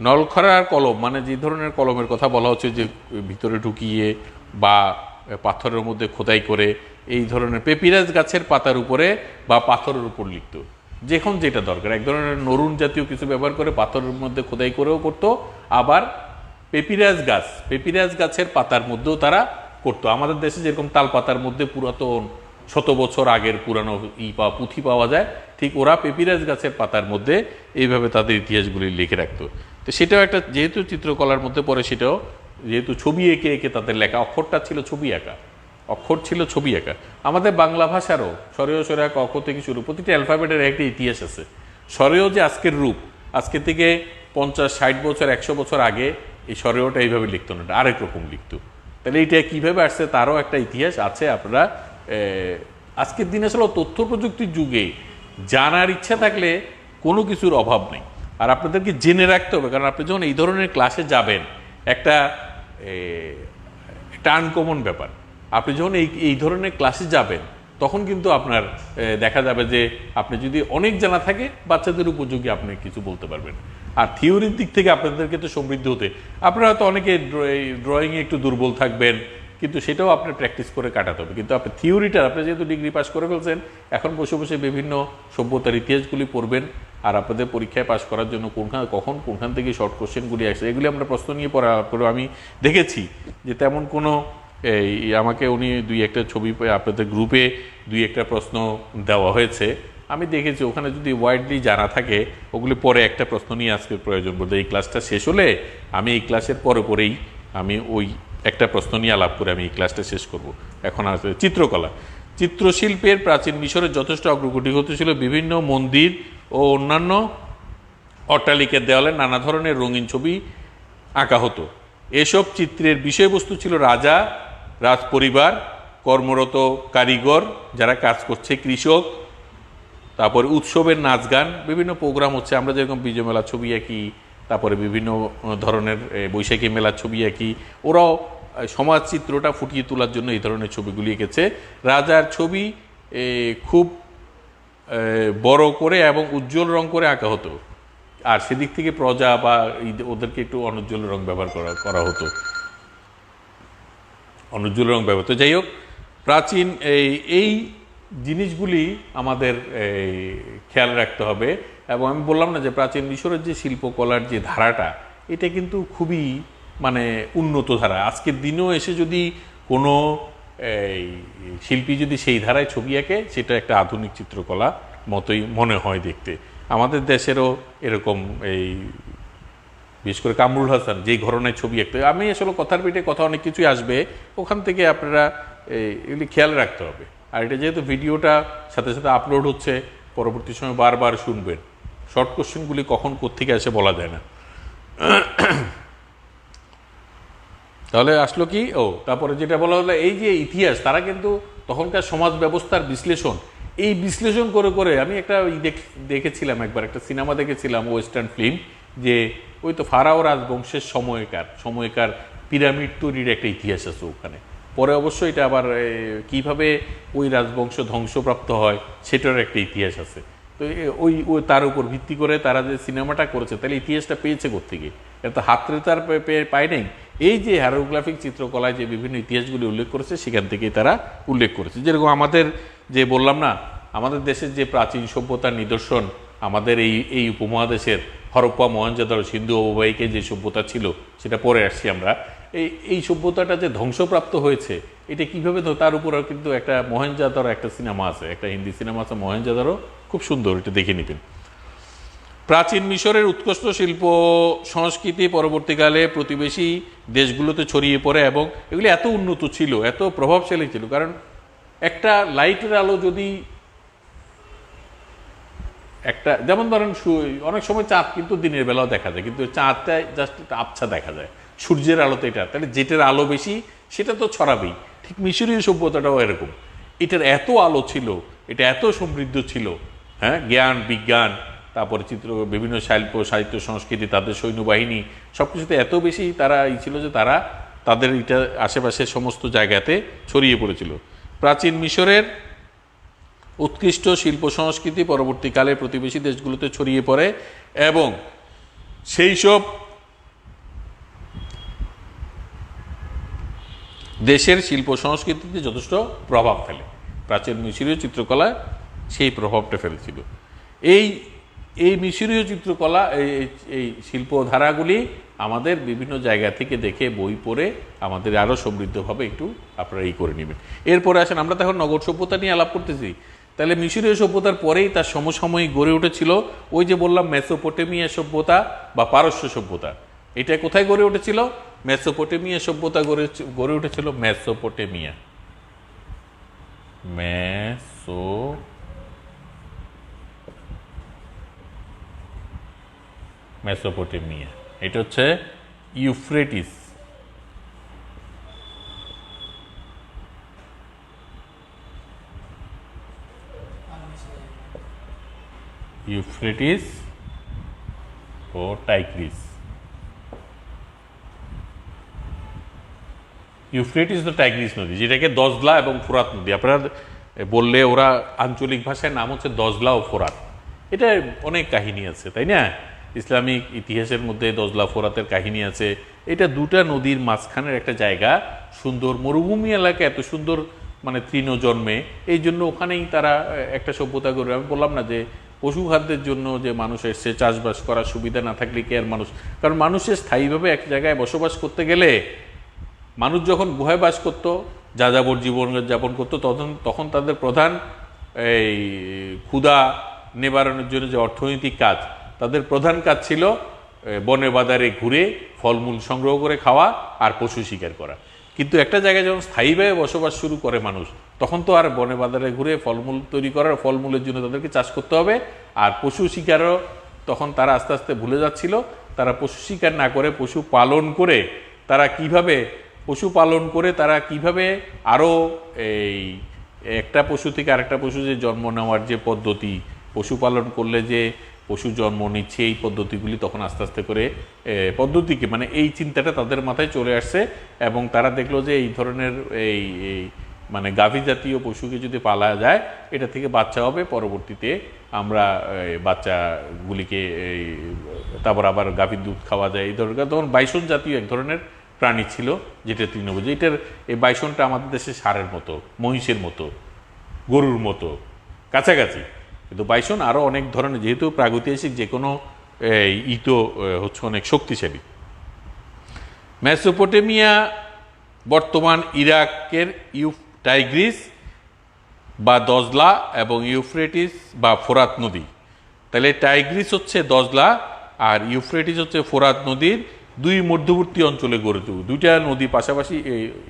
A: নলখরার কলম, মানে যে ধরনের কলমের কথা বলা হচ্ছে, যে ভিতরে ঢুকিয়ে বা পাথরের মধ্যে খোদাই করে, এই ধরনের পেপিরাস গাছের পাতার উপরে বা পাথরের উপর লিখত, যখন যেটা দরকার। এক ধরনের নরুন জাতীয় কিছু ব্যবহার করে পাথরের মধ্যে খোদাই করেও করতো, আবার পেপিরাস গাছের পাতার মধ্যেও তারা করতো। আমাদের দেশে যেরকম তাল পাতার মধ্যে পুরাতন শত বছর আগের পুরানো পুঁথি পাওয়া যায়, ঠিক ওরা পেপিরাস গাছের পাতার মধ্যে এইভাবে তাদের ইতিহাসগুলি লিখে রাখতো। তো সেটাও একটা যেহেতু চিত্রকলার মধ্যে পড়ে, সেটাও যেহেতু ছবি এঁকে এঁকে তাদের লেখা, অক্ষরটা ছিল ছবি আঁকা, অক্ষর ছিল ছবি আঁকা। আমাদের বাংলা ভাষারও স্বরেয় স্বরেয়া ক খ থেকে শুরু প্রতিটি অ্যালফাবেটের একটা ইতিহাস আছে। স্বরেয় যে আজকের রূপ, আজকে থেকে 50-60 বছর 100 বছর আগে এই স্বরেয়টা এইভাবে লিখতো না, আরেক রকম লিখতো। তাহলে এইটা কীভাবে আসছে তারও একটা ইতিহাস আছে। আপনারা আজকের দিনে আসলে তথ্য প্রযুক্তির যুগে জানার ইচ্ছা থাকলে কোনো কিছুর অভাব নেই। আর আপনাদেরকে জেনে রাখতে হবে, কারণ আপনি যখন এই ধরনের ক্লাসে যাবেন, একটা আনকমন ব্যাপার, আপনি যখন এই ধরনের ক্লাসে যাবেন তখন কিন্তু আপনার দেখা যাবে যে আপনি যদি অনেক জানা থাকে, বাচ্চাদের উপযোগী আপনি কিছু বলতে পারবেন। আর থিওরির দিক থেকে আপনাদেরকে তো সমৃদ্ধ হতে, আপনারা হয়তো অনেকে ড্রয়িংয়ে একটু দুর্বল থাকবেন, কিন্তু সেটাও আপনি প্র্যাকটিস করে কাটাতে হবে। কিন্তু আপনি থিওরিটা, আপনি যেহেতু ডিগ্রি পাস করে ফেলছেন, এখন বসে বসে বিভিন্ন সভ্যতার ইতিহাসগুলি পড়বেন। আর আপনাদের পরীক্ষায় পাস করার জন্য কোনখান থেকে শর্ট কোশ্চেনগুলি আসে এগুলি আমরা প্রশ্ন নিয়ে পড়া করে আমি দেখেছি যে তেমন কোনো আমাকে উনি 2-1টা ছবি আপনাদের গ্রুপে 2-1টা প্রশ্ন দেওয়া হয়েছে, আমি দেখেছি ওখানে যদি ওয়াইডলি জানা থাকে ওগুলি পরে একটা প্রশ্ন নিয়ে আজকের প্রয়োজন বলতে এই ক্লাসটা শেষ হলে আমি এই ক্লাসের পরেই আমি ওই একটা প্রশ্ন নিয়ে আলাপ করে আমি এই ক্লাসটা শেষ করব। এখন আসলে চিত্রকলা, চিত্রশিল্পের প্রাচীন মিশরের যথেষ্ট অগ্রগতি হতেছিল। বিভিন্ন মন্দির ও অন্যান্য অট্টালিকার দেওয়ালে নানা ধরনের রঙিন ছবি আঁকা হতো। এসব চিত্রের বিষয়বস্তু ছিল রাজা, রাজপরিবার, কর্মরত কারিগর যারা কাজ করছে, কৃষক, তারপরে উৎসবের নাচ গান, বিভিন্ন প্রোগ্রাম হচ্ছে। আমরা যেরকম বিজয় মেলার ছবি আঁকি, তারপরে বিভিন্ন ধরনের বৈশাখী মেলার ছবি আঁকি, ওরাও সমাজ চিত্রটা ফুটিয়ে তোলার জন্য এই ধরনের ছবিগুলি এঁকেছে। রাজার ছবি খুব বড় করে এবং উজ্জ্বল রং করে আঁকা হতো, আর সেদিক থেকে প্রজা বা ওদেরকে একটু অনুজ্জ্বল রং ব্যবহার করা হতো, অনুজ্জ্বল রং ব্যবহার। তো যাই হোক, প্রাচীন এই জিনিসগুলি আমাদের খেয়াল রাখতে হবে। এবং আমি বললাম না যে প্রাচীন মিশরের যে শিল্পকলার যে ধারাটা, এটা কিন্তু খুবই মানে উন্নত ধারা। আজকের দিনেও এসে যদি কোনো শিল্পী যদি সেই ধারায় ছবি আঁকে, সেটা একটা আধুনিক চিত্রকলা মতোই মনে হয় দেখতে। আমাদের দেশেরও এরকম বিশেষ করে কামরুল হাসান যেই ধরনের ছবি আঁকতে, আমি আসলে কথার পেটে কথা অনেক কিছুই আসবে, ওখান থেকে আপনারা এগুলি খেয়াল রাখতে হবে। আর এটা যেহেতু ভিডিওটা সাথে সাথে আপলোড হচ্ছে, পরবর্তী সময় বারবার শুনবেন। শর্ট কোশ্চেনগুলি কখন কোত্থেকে আসে বলা যায় না। তাহলে আসলো কি, তারপরে যেটা বলা হলো এই যে ইতিহাস, তারা কিন্তু তখনকার সমাজ ব্যবস্থার বিশ্লেষণ, এই বিশ্লেষণ করে করে আমি একটা দেখেছিলাম একবার, একটা সিনেমা দেখেছিলাম ওয়েস্টার্ন ফিল্ম, যে ওই তো ফারাও রাজবংশের সময়কার পিরামিড তৈরির একটা ইতিহাস আছে ওখানে। পরে অবশ্য এটা আবার কিভাবে ওই রাজবংশ ধ্বংসপ্রাপ্ত হয় সেটার একটা ইতিহাস আছে। তো ওই তার উপর ভিত্তি করে তারা যে সিনেমাটা করেছে, তাহলে ইতিহাসটা পেয়েছে কোত্থেকে? এটা তো হাতরে তার পায় নাই। এই যে হ্যারোগ্রাফিক চিত্রকলায় যে বিভিন্ন ইতিহাসগুলি উল্লেখ করেছে, সেখান থেকেই তারা উল্লেখ করেছে। যেরকম আমাদের যে বললাম না, আমাদের দেশের যে প্রাচীন সভ্যতার নিদর্শন, আমাদের এই উপমহাদেশের হরপ্পা, মহেঞ্জোদারো, সিন্ধু অববাহিকে যে সভ্যতা ছিল, সেটা পরে আসছি আমরা। এই সভ্যতাটা যে ধ্বংসপ্রাপ্ত হয়েছে, এটা কীভাবে, তার উপরও কিন্তু একটা মহেঞ্জোদারো একটা সিনেমা আছে, একটা হিন্দি সিনেমা আছে মহেঞ্জোদারো, খুব সুন্দর, এটা দেখে নেবেন। প্রাচীন মিশরের উৎকৃষ্ট শিল্প সংস্কৃতি পরবর্তীকালে প্রতিবেশী দেশগুলোতে ছড়িয়ে পড়ে এবং এগুলি এত উন্নত ছিল, এত প্রভাবশালী ছিল। কারণ একটা লাইটের আলো যদি একটা, যেমন ধরেন অনেক সময় চাঁদ কিন্তু দিনের বেলাও দেখা যায়, কিন্তু চাঁদটা জাস্ট আবছা দেখা যায় সূর্যের আলোতে, এটা তাহলে যেটার আলো বেশি সেটা তো ছড়াবেই। ঠিক মিশরীয় সভ্যতাটাও এরকম, এটার এত আলো ছিল, এটা এত সমৃদ্ধ ছিল, হ্যাঁ, জ্ঞান বিজ্ঞান, তারপরে বিভিন্ন শিল্প সাহিত্য সংস্কৃতি, তাদের সৈন্যবাহিনী, সব কিছুতে এত বেশি তারা ছিল যে তারা তাদের এটা আশেপাশের সমস্ত জায়গাতে ছড়িয়ে পড়েছিল। প্রাচীন মিশরের উৎকৃষ্ট শিল্প সংস্কৃতি পরবর্তীকালে প্রতিবেশী দেশগুলোতে ছড়িয়ে পড়ে এবং সেই সব দেশের শিল্প সংস্কৃতিতে যথেষ্ট প্রভাব ফেলে। প্রাচীন মিশরীয় চিত্রকলা সেই প্রভাবটা ফেলেছিল। এই মিশরীয় চিত্রকলা এই শিল্পধারাগুলি আমাদের বিভিন্ন জায়গা থেকে দেখে বই পড়ে আমাদের আরও সমৃদ্ধভাবে একটু আপনারা করে নেবেন। এরপরে আসেন, আমরা তখন নগর সভ্যতা নিয়ে আলাপ করতেছি। তাহলে মিশরীয় সভ্যতার পরেই তার সমসাময়িক গড়ে উঠেছিল ওই যে বললাম মেসোপটেমিয়া সভ্যতা বা পারস্য সভ্যতা। এটা কোথায় গড়ে উঠেছিল? মেসোপটেমিয়া সভ্যতা গড়ে উঠেছিল মেসোপটেমিয়া, মেসোপটেমিয়া। এটা হচ্ছে ইউফ্রেটিস, ইউফ্রেটিস ও টাইগ্রিস। ইউফ্রেটিস ও টাইগ্রিস নদী, যেটাকে দজলা এবং ফোরাত নদী আপনারা বললে ওরা আঞ্চলিক ভাষায় নাম হচ্ছে দজলা ও ফোরাত। এটা অনেক কাহিনী আছে, তাই না? ইসলামিক ইতিহাসের মধ্যে দজলা ফোরাতের কাহিনী আছে। এটা দুটা নদীর মাঝখানের একটা জায়গা, সুন্দর মরুভূমি এলাকা, এত সুন্দর মানে তৃণ জন্মে, এই জন্য ওখানেই তারা একটা সভ্যতা গড়ে। আমি বললাম না যে পশু খাদ্যের জন্য যে মানুষ এসছে, চাষবাস করার সুবিধা না থাকলে কি আর মানুষ, কারণ মানুষের স্থায়ীভাবে এক জায়গায় বসবাস করতে গেলে, মানুষ যখন গুহায় বাস করতো, যাযাবর জীবনযাপন করতো, তখন তাদের প্রধান এই ক্ষুধা নিবারণের জন্য যে অর্থনৈতিক কাজ, তাদের প্রধান কাজ ছিল বনে বাজারে ঘুরে ফলমূল সংগ্রহ করে খাওয়া আর পশু শিকার করা। কিন্তু একটা জায়গায় যখন স্থায়ীভাবে বসবাস শুরু করে মানুষ, তখন তো আর বনে বাজারে ঘুরে ফলমূল তৈরি করার, ফলমূলের জন্য তাদেরকে চাষ করতে হবে। আর পশু শিকারও তখন তারা আস্তে আস্তে ভুলে যাচ্ছিল। তারা পশু শিকার না করে পশু পালন করে তারা কিভাবে আরও এই একটা পশু থেকে আরেকটা পশু যে জন্ম নেওয়ার যে পদ্ধতি, পশুপালন করলে যে পশু জন্ম নিচ্ছে, এই পদ্ধতিগুলি তখন আস্তে আস্তে করে পদ্ধতিকে মানে এই চিন্তাটা তাদের মাথায় চলে আসছে। এবং তারা দেখলো যে এই ধরনের এই মানে গাভী জাতীয় পশুকে যদি পালা যায়, এটা থেকে বাচ্চা হবে, পরবর্তীতে আমরা বাচ্চাগুলিকে তারপর আবার গাভীর দুধ খাওয়া যায়। এই ধরনের তখন বাইসন জাতীয় এক ধরনের প্রাণী ছিল, যেটা তৃণভোজী। এটার এই বাইসনটা আমাদের দেশে ষাঁড়ের মতো, মহিষের মতো, গরুর মতো কাছাকাছি। কিন্তু বাইসন আরও অনেক ধরনের, যেহেতু প্রাগৈতিহাসিক যে কোনো ইতো হচ্ছে অনেক শক্তিশালী। মেসোপটেমিয়া বর্তমান ইরাকের টাইগ্রিস বা দজলা এবং ইউফ্রেটিস বা ফোরাত নদী। তাহলে টাইগ্রিস হচ্ছে দজলা আর ইউফ্রেটিস হচ্ছে ফোরাত নদীর দুই মধ্যবর্তী অঞ্চলে গড়ে তুলে। দুইটা নদী পাশাপাশি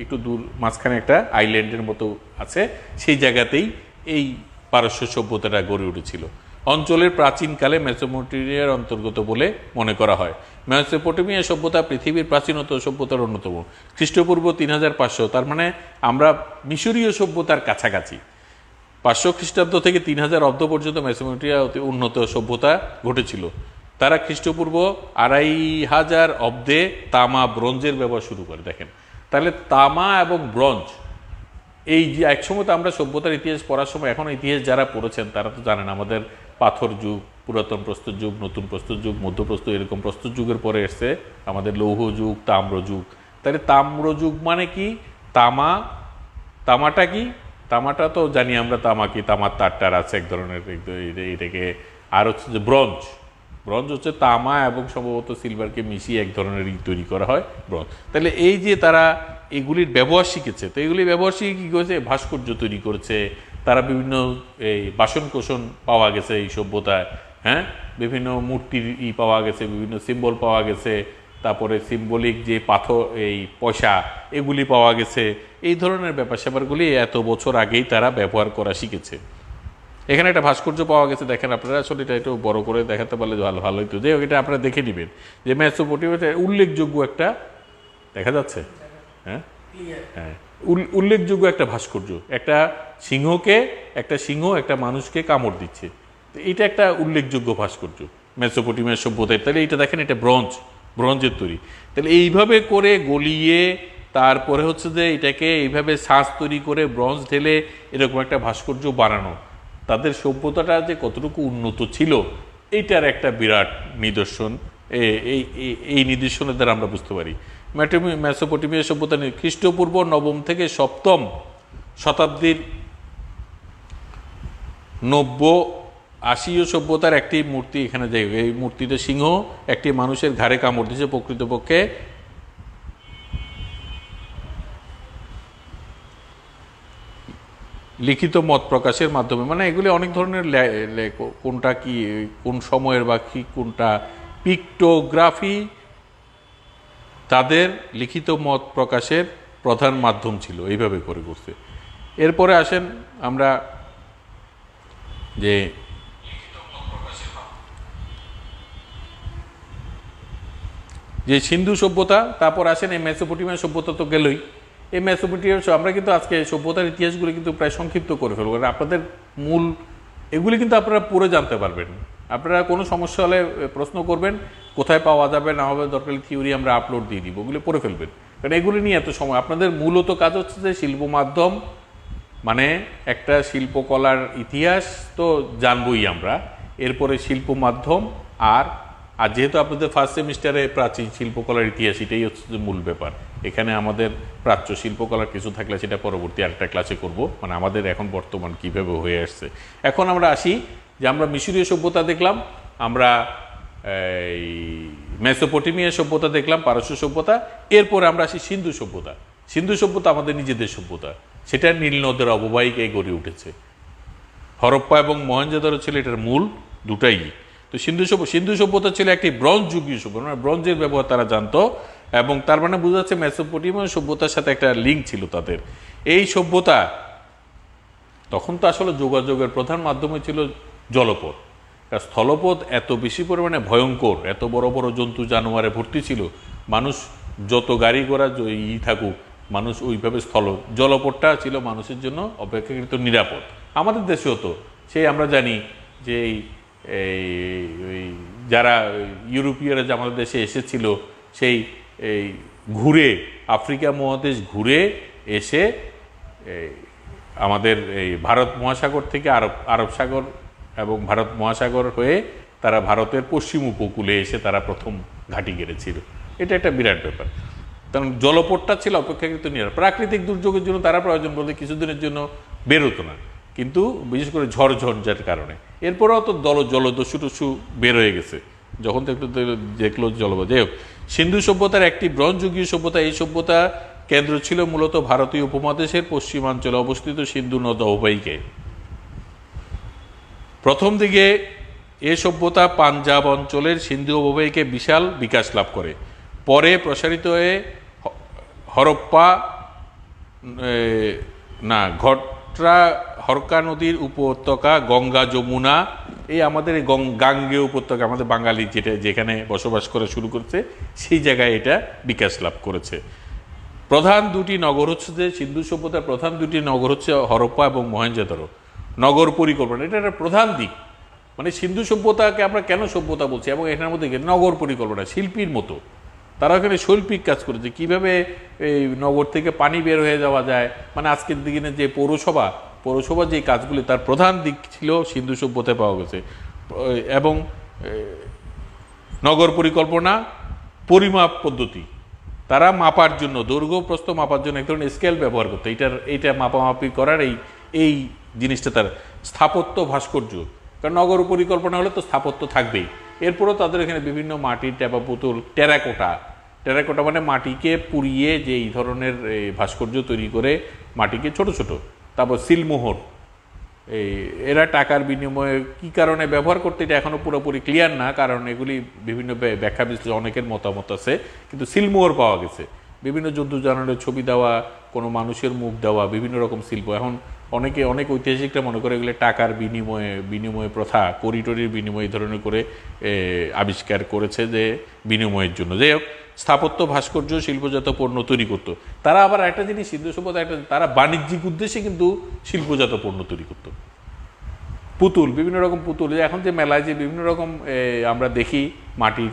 A: একটু দূর, মাঝখানে একটা আইল্যান্ডের মতো আছে, সেই জায়গাতেই এই পারস্য সভ্যতাটা গড়ে উঠেছিল। অঞ্চলের প্রাচীনকালে মেসোপটেমিয়ার অন্তর্গত বলে মনে করা হয়। মেসোপটেমিয়া সভ্যতা পৃথিবীর প্রাচীনতম সভ্যতার অন্যতম। খ্রিস্টপূর্ব 3500, তার মানে আমরা মিশরীয় সভ্যতার কাছাকাছি। 500 খ্রিস্টাব্দ থেকে 3000 অব্দ পর্যন্ত মেসোপটেমিয়া অতি উন্নত সভ্যতা ঘটেছিল। তারা খ্রিস্টপূর্ব 2500 অব্দে তামা ব্রোঞ্জের ব্যবহার শুরু করে। দেখেন তাহলে তামা এবং ব্রোঞ্জ, এই যে একসময় তো আমরা সভ্যতার ইতিহাস পড়ার সময়, এখন ইতিহাস যারা পড়েছেন তারা তো জানেন আমাদের পাথর যুগ, পুরাতন প্রস্তর যুগ, নতুন প্রস্তর যুগ, মধ্যপ্রস্তর, এরকম প্রস্তর যুগের পরে এসছে আমাদের লৌহ যুগ, তাম্র যুগ। তাহলে তাম্র যুগ মানে কি? তামাটা কি? তামাটা তো জানি আমরা, তামা কি, তামার তারটার আছে এক ধরনের, এটাকে। আর হচ্ছে যে ব্রোঞ্জ হচ্ছে তামা এবং সম্ভবত সিলভারকে মিশিয়ে এক ধরনের তৈরি করা হয় ব্রোঞ্জ। তাহলে এই যে তারা এগুলির ব্যবহার শিখেছে, তো এগুলি ব্যবহার শিখে কী করেছে? ভাস্কর্য তৈরি করেছে। তারা বিভিন্ন এই বাসনকোসন পাওয়া গেছে এই সভ্যতায়, হ্যাঁ, বিভিন্ন মূর্তির পাওয়া গেছে, বিভিন্ন সিম্বল পাওয়া গেছে, তারপরে সিম্বলিক যে পাথর, এই পয়সা, এগুলি পাওয়া গেছে। এই ধরনের ব্যাপার স্যাপারগুলি এত বছর আগেই তারা ব্যবহার করা শিখেছে। এখানে একটা ভাস্কর্য পাওয়া গেছে, দেখেন আপনারা, আসলে এটা একটু বড় করে দেখাতে পারলে ভালো হইতো। যে এটা আপনারা দেখে নেবেন যে মেসোপটেমিয়াতে উল্লেখযোগ্য একটা, দেখা যাচ্ছে, হ্যাঁ হ্যাঁ, উল্লেখযোগ্য একটা ভাস্কর্য, একটা সিংহ একটা মানুষকে কামড় দিচ্ছে। তো এটা একটা উল্লেখযোগ্য ভাস্কর্য মেসোপটেমিয়ার সভ্যতায়। তাহলে এটা দেখেন, এটা ব্রোঞ্জের তৈরি। তাহলে এইভাবে করে গলিয়ে, তারপরে হচ্ছে যে এটাকে এইভাবে ছাঁচ তৈরি করে ব্রোঞ্জ ঢেলে এরকম একটা ভাস্কর্য বানানো, তাদের সভ্যতাটা যে কতটুকু উন্নত ছিল, এইটার একটা বিরাট নিদর্শন। এই নিদর্শনের দ্বারা আমরা বুঝতে পারি মেসোপটেমিয়া সভ্যতা খ্রিস্টপূর্ব 9ম থেকে 7ম শতাব্দীর 90 আসীয় সভ্যতার একটি মূর্তি এখানে দেখবে, এই মূর্তিতে সিংহ একটি মানুষের ঘাড়ে কামড় দিয়েছে, প্রকৃতপক্ষে লিখিত মত প্রকাশের মাধ্যমে, মানে এগুলি অনেক ধরনের কোনটা কি কোন সময়ের বা কি কোনটা পিক্টোগ্রাফি তাদের লিখিত মত প্রকাশের প্রধান মাধ্যম ছিল, এইভাবে করে করছে। এরপরে আসেন আমরা যে সিন্ধু সভ্যতা, তারপর আসেন এই মেসোপটেমিয়া সভ্যতা তো গেলই। এই মেসোপটেমিয়া আমরা কিন্তু আজকে সভ্যতার ইতিহাসগুলি কিন্তু প্রায় সংক্ষিপ্ত করে ফেলবো, কারণ আপনাদের মূল এগুলি কিন্তু আপনারা পুরো জানতে পারবেন। আপনারা কোনো সমস্যা হলে প্রশ্ন করবেন, কোথায় পাওয়া যাবে না হবে, দরকার থিওরি আমরা আপলোড দিয়ে দিব, ওগুলি পড়ে ফেলবেন, কারণ এগুলি নিয়ে এত সময়। আপনাদের মূলত কাজ হচ্ছে যে শিল্প মাধ্যম, মানে একটা শিল্পকলার ইতিহাস তো জানবই আমরা, এরপরে শিল্প মাধ্যম, আর যেহেতু আপনাদের ফার্স্ট সেমিস্টারে প্রাচীন শিল্পকলার ইতিহাস, এটাই হচ্ছে যে মূল ব্যাপার। এখানে আমাদের প্রাচ্য শিল্পকলার কিছু থাকলে সেটা পরবর্তী আরেকটা ক্লাসে করব, মানে আমাদের এখন বর্তমান কীভাবে হয়ে আসছে। এখন আমরা আসি যে আমরা মিশরীয় সভ্যতা দেখলাম, আমরা এই মেসোপটেমিয়া সভ্যতা দেখলাম, পারস্য সভ্যতা, এরপরে আমরা আসি সিন্ধু সভ্যতা। সিন্ধু সভ্যতা আমাদের নিজেদের সভ্যতা, সেটা নীল নদের অববাহিকায় গড়ে উঠেছে। হরপ্পা এবং মহেঞ্জোদারো ছিল এটার মূল দুটাই। তো সিন্ধু সভ্যতা ছিল একটি ব্রঞ্জ যুগীয় সভ্যতা, মানে ব্রঞ্জের ব্যবহার তারা জানতো, এবং তার মানে বোঝা যাচ্ছে মেসোপটেমিয়া সভ্যতার সাথে একটা লিঙ্ক ছিল তাদের। এই সভ্যতা তখন তো আসলে যোগাযোগের প্রধান মাধ্যমে ছিল জলপথ। স্থলপথ এত বেশি পরিমাণে ভয়ঙ্কর, এত বড় বড় জন্তু জানোয়ারে ভর্তি ছিল, মানুষ যত গাড়ি ঘোড়া থাকুক, মানুষ ওইভাবে জলপথটা ছিল মানুষের জন্য অপেক্ষাকৃত নিরাপদ। আমাদের দেশেও তো সেই আমরা জানি যে এই যারা ইউরোপীয়রা যে আমাদের দেশে এসেছিল, সেই ঘুরে আফ্রিকা মহাদেশ ঘুরে এসে আমাদের এই ভারত মহাসাগর থেকে আরব সাগর এবং ভারত মহাসাগর হয়ে তারা ভারতের পশ্চিম উপকূলে এসে তারা প্রথম ঘাঁটি গেড়েছিল। এটা একটা বিরাট ব্যাপার, কারণ জলপথটা ছিল অপেক্ষাকৃত নিরাপদ। প্রাকৃতিক দুর্যোগের জন্য তারা প্রয়োজন বলতে কিছুদিনের জন্য বেরোতো না, কিন্তু বিশেষ করে ঝড় ঝঞ্ঝার কারণে। এরপরেও তো জলদস্যু টস্যু বের হয়ে গেছে, যখন তো একটু দেখলো জলবায়ু। যাই হোক, সিন্ধু সভ্যতার একটি ব্রঞ্জযুগীয় সভ্যতা। এই সভ্যতা কেন্দ্র ছিল মূলত ভারতীয় উপমহাদেশের পশ্চিমাঞ্চলে অবস্থিত সিন্ধু নদ অববাহিকায়। প্রথম দিকে এ সভ্যতা পাঞ্জাব অঞ্চলের সিন্ধু অববাহিকায় বিশাল বিকাশ লাভ করে, পরে প্রসারিত হয়ে হরপ্পা হরকা নদীর উপত্যকা, গঙ্গা যমুনা, এই আমাদের গাঙ্গেয় উপত্যকা, আমাদের বাঙালি যেখানে বসবাস করা শুরু করছে সেই জায়গায় এটা বিকাশ লাভ করেছে। প্রধান দুটি নগর হচ্ছে যে সিন্ধু সভ্যতার প্রধান দুটি নগর হচ্ছে হরপ্পা এবং মহেঞ্জোদারো। নগর পরিকল্পনা এটা একটা প্রধান দিক, মানে সিন্ধু সভ্যতাকে আমরা কেন সভ্যতা বলছি, এবং এটার মধ্যে নগর পরিকল্পনা শিল্পীর মতো তারা ওখানে শৈল্পিক কাজ করেছে, কিভাবে এই নগর থেকে পানি বের হয়ে যাওয়া যায়, মানে আজকের দিনে যে পৌরসভা যে কাজগুলি তার প্রধান দিক ছিল সিন্ধু সভ্যতায় পাওয়া গেছে। এবং নগর পরিকল্পনা, পরিমাপ পদ্ধতি, তারা মাপার জন্য দৈর্ঘ্য প্রস্থ মাপার জন্য এক ধরনের স্কেল ব্যবহার করতো, এইটা মাপামাপি করার এই জিনিসটা তার স্থাপত্য ভাস্কর্য, কারণ নগর পরিকল্পনা হলে তো স্থাপত্য থাকবেই। এরপরও তাদের এখানে বিভিন্ন মাটির ট্যাপা পুতুল, টেরাকোটা মানে মাটিকে পুড়িয়ে যে এই ধরনের ভাস্কর্য তৈরি করে মাটিকে ছোট ছোট, তারপর সিলমোহর, এরা টাকার বিনিময়ে কী কারণে ব্যবহার করতে এটা এখনও পুরোপুরি ক্লিয়ার না, কারণ এগুলি বিভিন্ন ব্যাখ্যা বিশ্লেষণ অনেকের মতামত আছে, কিন্তু সিলমোহর পাওয়া গেছে। বিভিন্ন জন্তু জানোয়ারের ছবি দেওয়া, কোনো মানুষের মুখ দেওয়া, বিভিন্ন রকম শিল্প। এখন অনেক ঐতিহাসিকরা মনে করে এগুলো টাকার বিনিময়ে প্রথা, করিডোরের বিনিময়ে এই ধরনের করে আবিষ্কার করেছে যে বিনিময়ের জন্য। যাই হোক, স্থাপত্য ভাস্কর্য শিল্পজাত পণ্য তৈরি করতো তারা। আবার একটা জিনিস সিন্ধু সভ্যতা তারা বাণিজ্যিক উদ্দেশ্যে কিন্তু শিল্পজাত পণ্য তৈরি করতো। পুতুল, বিভিন্ন রকম পুতুল, এখন যে মেলায় যে বিভিন্ন রকম আমরা দেখি মাটির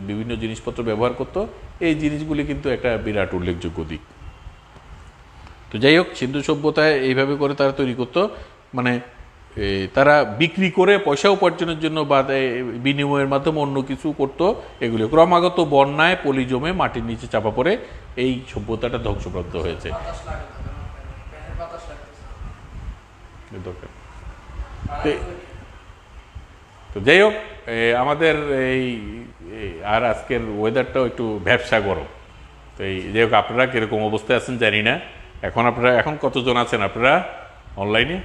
A: বিভিন্ন জিনিসপত্র ব্যবহার করতো, এই জিনিসগুলি কিন্তু একটা বিরাট উল্লেখযোগ্য দিক। তো যাই হোক, সিন্ধু সভ্যতায় এইভাবে করে তারা তৈরি করতো, মানে তারা বিক্রি করে পয়সা উপার্জনের জন্য বা বিনিময়ের মাধ্যমে অন্য কিছু করতো। এগুলো ক্রমাগত বন্যায় পলি জমে মাটির নিচে চাপা পড়ে এই সভ্যতাটা ধ্বংসপ্রাপ্ত হয়েছে। তো যাই হোক, আমাদের এই আর আজকের ওয়েদারটাও একটু ভ্যাবসা গরম। তো এই যাই হোক, আপনারা কীরকম অবস্থায় আছেন জানি না। এখন কতজন আছেন আপনারা অনলাইনে?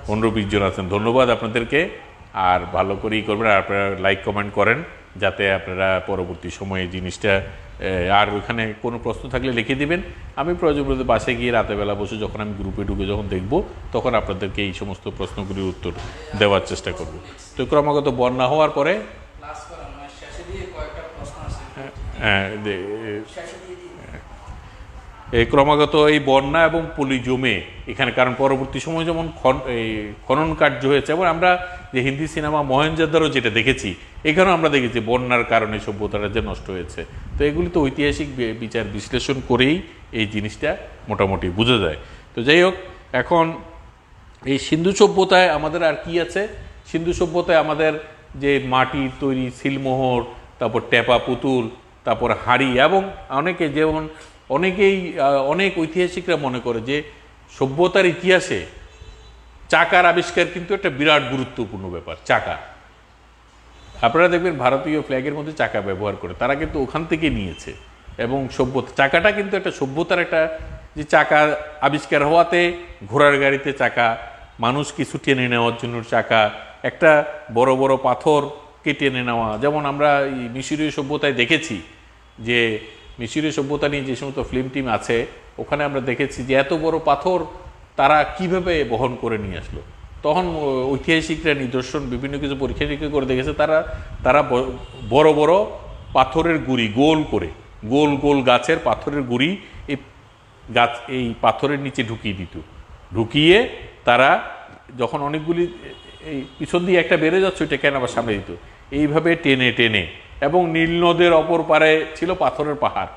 A: 15-20 জন আছেন। ধন্যবাদ আপনাদেরকে। আর ভালো করেই করবেন, আর আপনারা লাইক কমেন্ট করেন, যাতে আপনারা পরবর্তী সময়ে জিনিসটা আর ওখানে কোনো প্রশ্ন থাকলে লিখে দিবেন। আমি প্রয়োজন বলতে বাসায় গিয়ে রাতেরবেলা বসে যখন আমি গ্রুপে ঢুকে যখন দেখব, তখন আপনাদেরকে এই সমস্ত প্রশ্নগুলির উত্তর দেওয়ার চেষ্টা করব। তো ক্রমাগত বন্যা হওয়ার পরে ক্রমাগত এই বন্যা এবং পলি জমে এখানে, কারণ পরবর্তী সময় যেমন খনন কার্য হয়েছে, এবং আমরা যে হিন্দি সিনেমা মহেঞ্জোদারো যেটা দেখেছি, এখানেও আমরা দেখেছি বন্যার কারণে সভ্যতাটা যে নষ্ট হয়েছে। তো এগুলি তো ঐতিহাসিক বিচার বিশ্লেষণ করেই এই জিনিসটা মোটামুটি বোঝা যায়। তো যাই হোক, এখন এই সিন্ধু সভ্যতায় আমাদের আর কি আছে? সিন্ধু সভ্যতায় আমাদের যে মাটির তৈরি সিলমোহর, তারপর টেপা পুতুল, তারপর হাঁড়ি, এবং অনেক ঐতিহাসিকরা মনে করে যে সভ্যতার ইতিহাসে চাকার আবিষ্কার কিন্তু একটা বিরাট গুরুত্বপূর্ণ ব্যাপার। চাকা, আপনারা দেখবেন ভারতীয় ফ্ল্যাগের মধ্যে চাকা ব্যবহার করে, তারা কিন্তু ওখান থেকে নিয়েছে। এবং চাকাটা কিন্তু একটা সভ্যতার একটা, যে চাকা আবিষ্কার হওয়াতে ঘোড়ার গাড়িতে চাকা, মানুষ কিছু টেনে নেওয়ার জন্য চাকা, একটা বড় বড় পাথরকে টেনে নেওয়া। যেমন আমরা মিশরীয় সভ্যতায় দেখেছি যে মিশরীয় সভ্যতা নিয়ে যে সমস্ত ফিল্ম টিম আছে, ওখানে আমরা দেখেছি যে এত বড় পাথর তারা কিভাবে বহন করে নিয়ে আসলো। তখন ঐতিহাসিকরা নিদর্শন বিভিন্ন কিছু পরীক্ষা নিরীক্ষা করে দেখেছে, তারা বড় বড় পাথরের গুঁড়ি গোল করে, গোল গোল গাছের পাথরের গুঁড়ি এই পাথরের নিচে ঢুকিয়ে দিত। ঢুকিয়ে তারা যখন অনেকগুলি এই পিছন দিয়ে একটা বেড়ে যাচ্ছে, ওইটা কেন আবার সামনে দিত, এইভাবে টেনে টেনে। এবং নীল নদের অপর পারে ছিল পাথরের পাহাড়।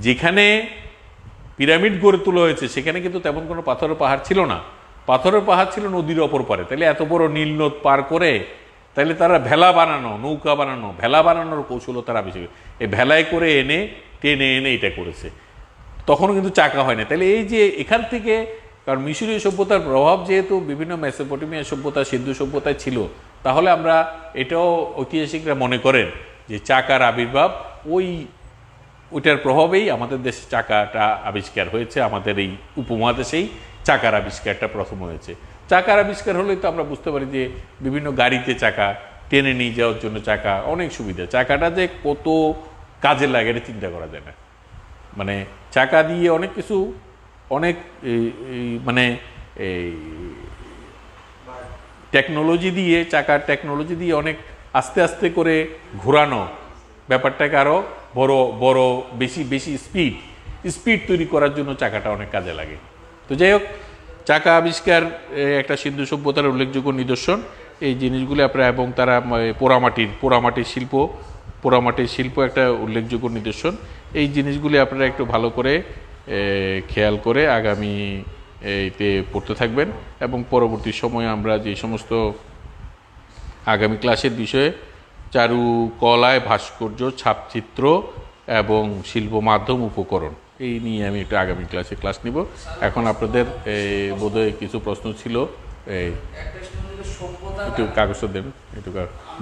A: যেখানে পিরামিড গড়ে তোলা হয়েছে সেখানে কিন্তু তেমন কোনো পাথরের পাহাড় ছিল না, পাথরের পাহাড় ছিল নদীর অপর পারে। তাহলে এত বড় নীল নদ পার করে তাহলে তারা ভেলা বানানো, নৌকা বানানো, ভেলা বানানোর কৌশলও তারা বেশি, এই ভেলায় করে এনে টেনে এনে এটা করেছে। তখনও কিন্তু চাকা হয় না। তাহলে এই যে এখান থেকে, কারণ মিশরীয় সভ্যতার প্রভাব যেহেতু বিভিন্ন মেসোপটেমিয়া সভ্যতা, সিন্ধু সভ্যতায় ছিল, তাহলে আমরা এটাও ঐতিহাসিকরা মনে করেন যে চাকার আবির্ভাব ওইটার প্রভাবেই আমাদের দেশে চাকাটা আবিষ্কার হয়েছে। আমাদের এই উপমহাদেশেই চাকার আবিষ্কারটা প্রথম হয়েছে। চাকার আবিষ্কার হলেই তো আমরা বুঝতে পারি যে বিভিন্ন গাড়িতে চাকা, টেনে নিয়ে যাওয়ার জন্য চাকা, অনেক সুবিধা। চাকাটা যে কত কাজে লাগে এটা চিন্তা করা যায় না। মানে চাকা দিয়ে অনেক কিছু, অনেক মানে এই টেকনোলজি দিয়ে, চাকার টেকনোলজি দিয়ে অনেক আস্তে আস্তে করে ঘোরানো ব্যাপারটাকে আরও বড় বড় বেশি স্পিড তৈরি করার জন্য চাকাটা অনেক কাজে লাগে। তো যাই হোক, চাকা আবিষ্কার একটা সিন্ধু সভ্যতার উল্লেখযোগ্য নিদর্শন। এই জিনিসগুলি আপনারা, এবং তারা পোড়ামাটির শিল্প একটা উল্লেখযোগ্য নিদর্শন। এই জিনিসগুলি আপনারা একটু ভালো করে খেয়াল করে আগামী এতে পড়তে থাকবেন। এবং পরবর্তী সময়ে আমরা যে সমস্ত আগামী ক্লাসের বিষয়ে চারুকলায় ভাস্কর্য, ছাপচিত্র এবং শিল্প মাধ্যম উপকরণ, এই নিয়ে আমি একটু আগামী ক্লাসে ক্লাস নিব। এখন আপনাদের বোধহয় কিছু প্রশ্ন ছিল, একটু কাগজটা দেন, একটু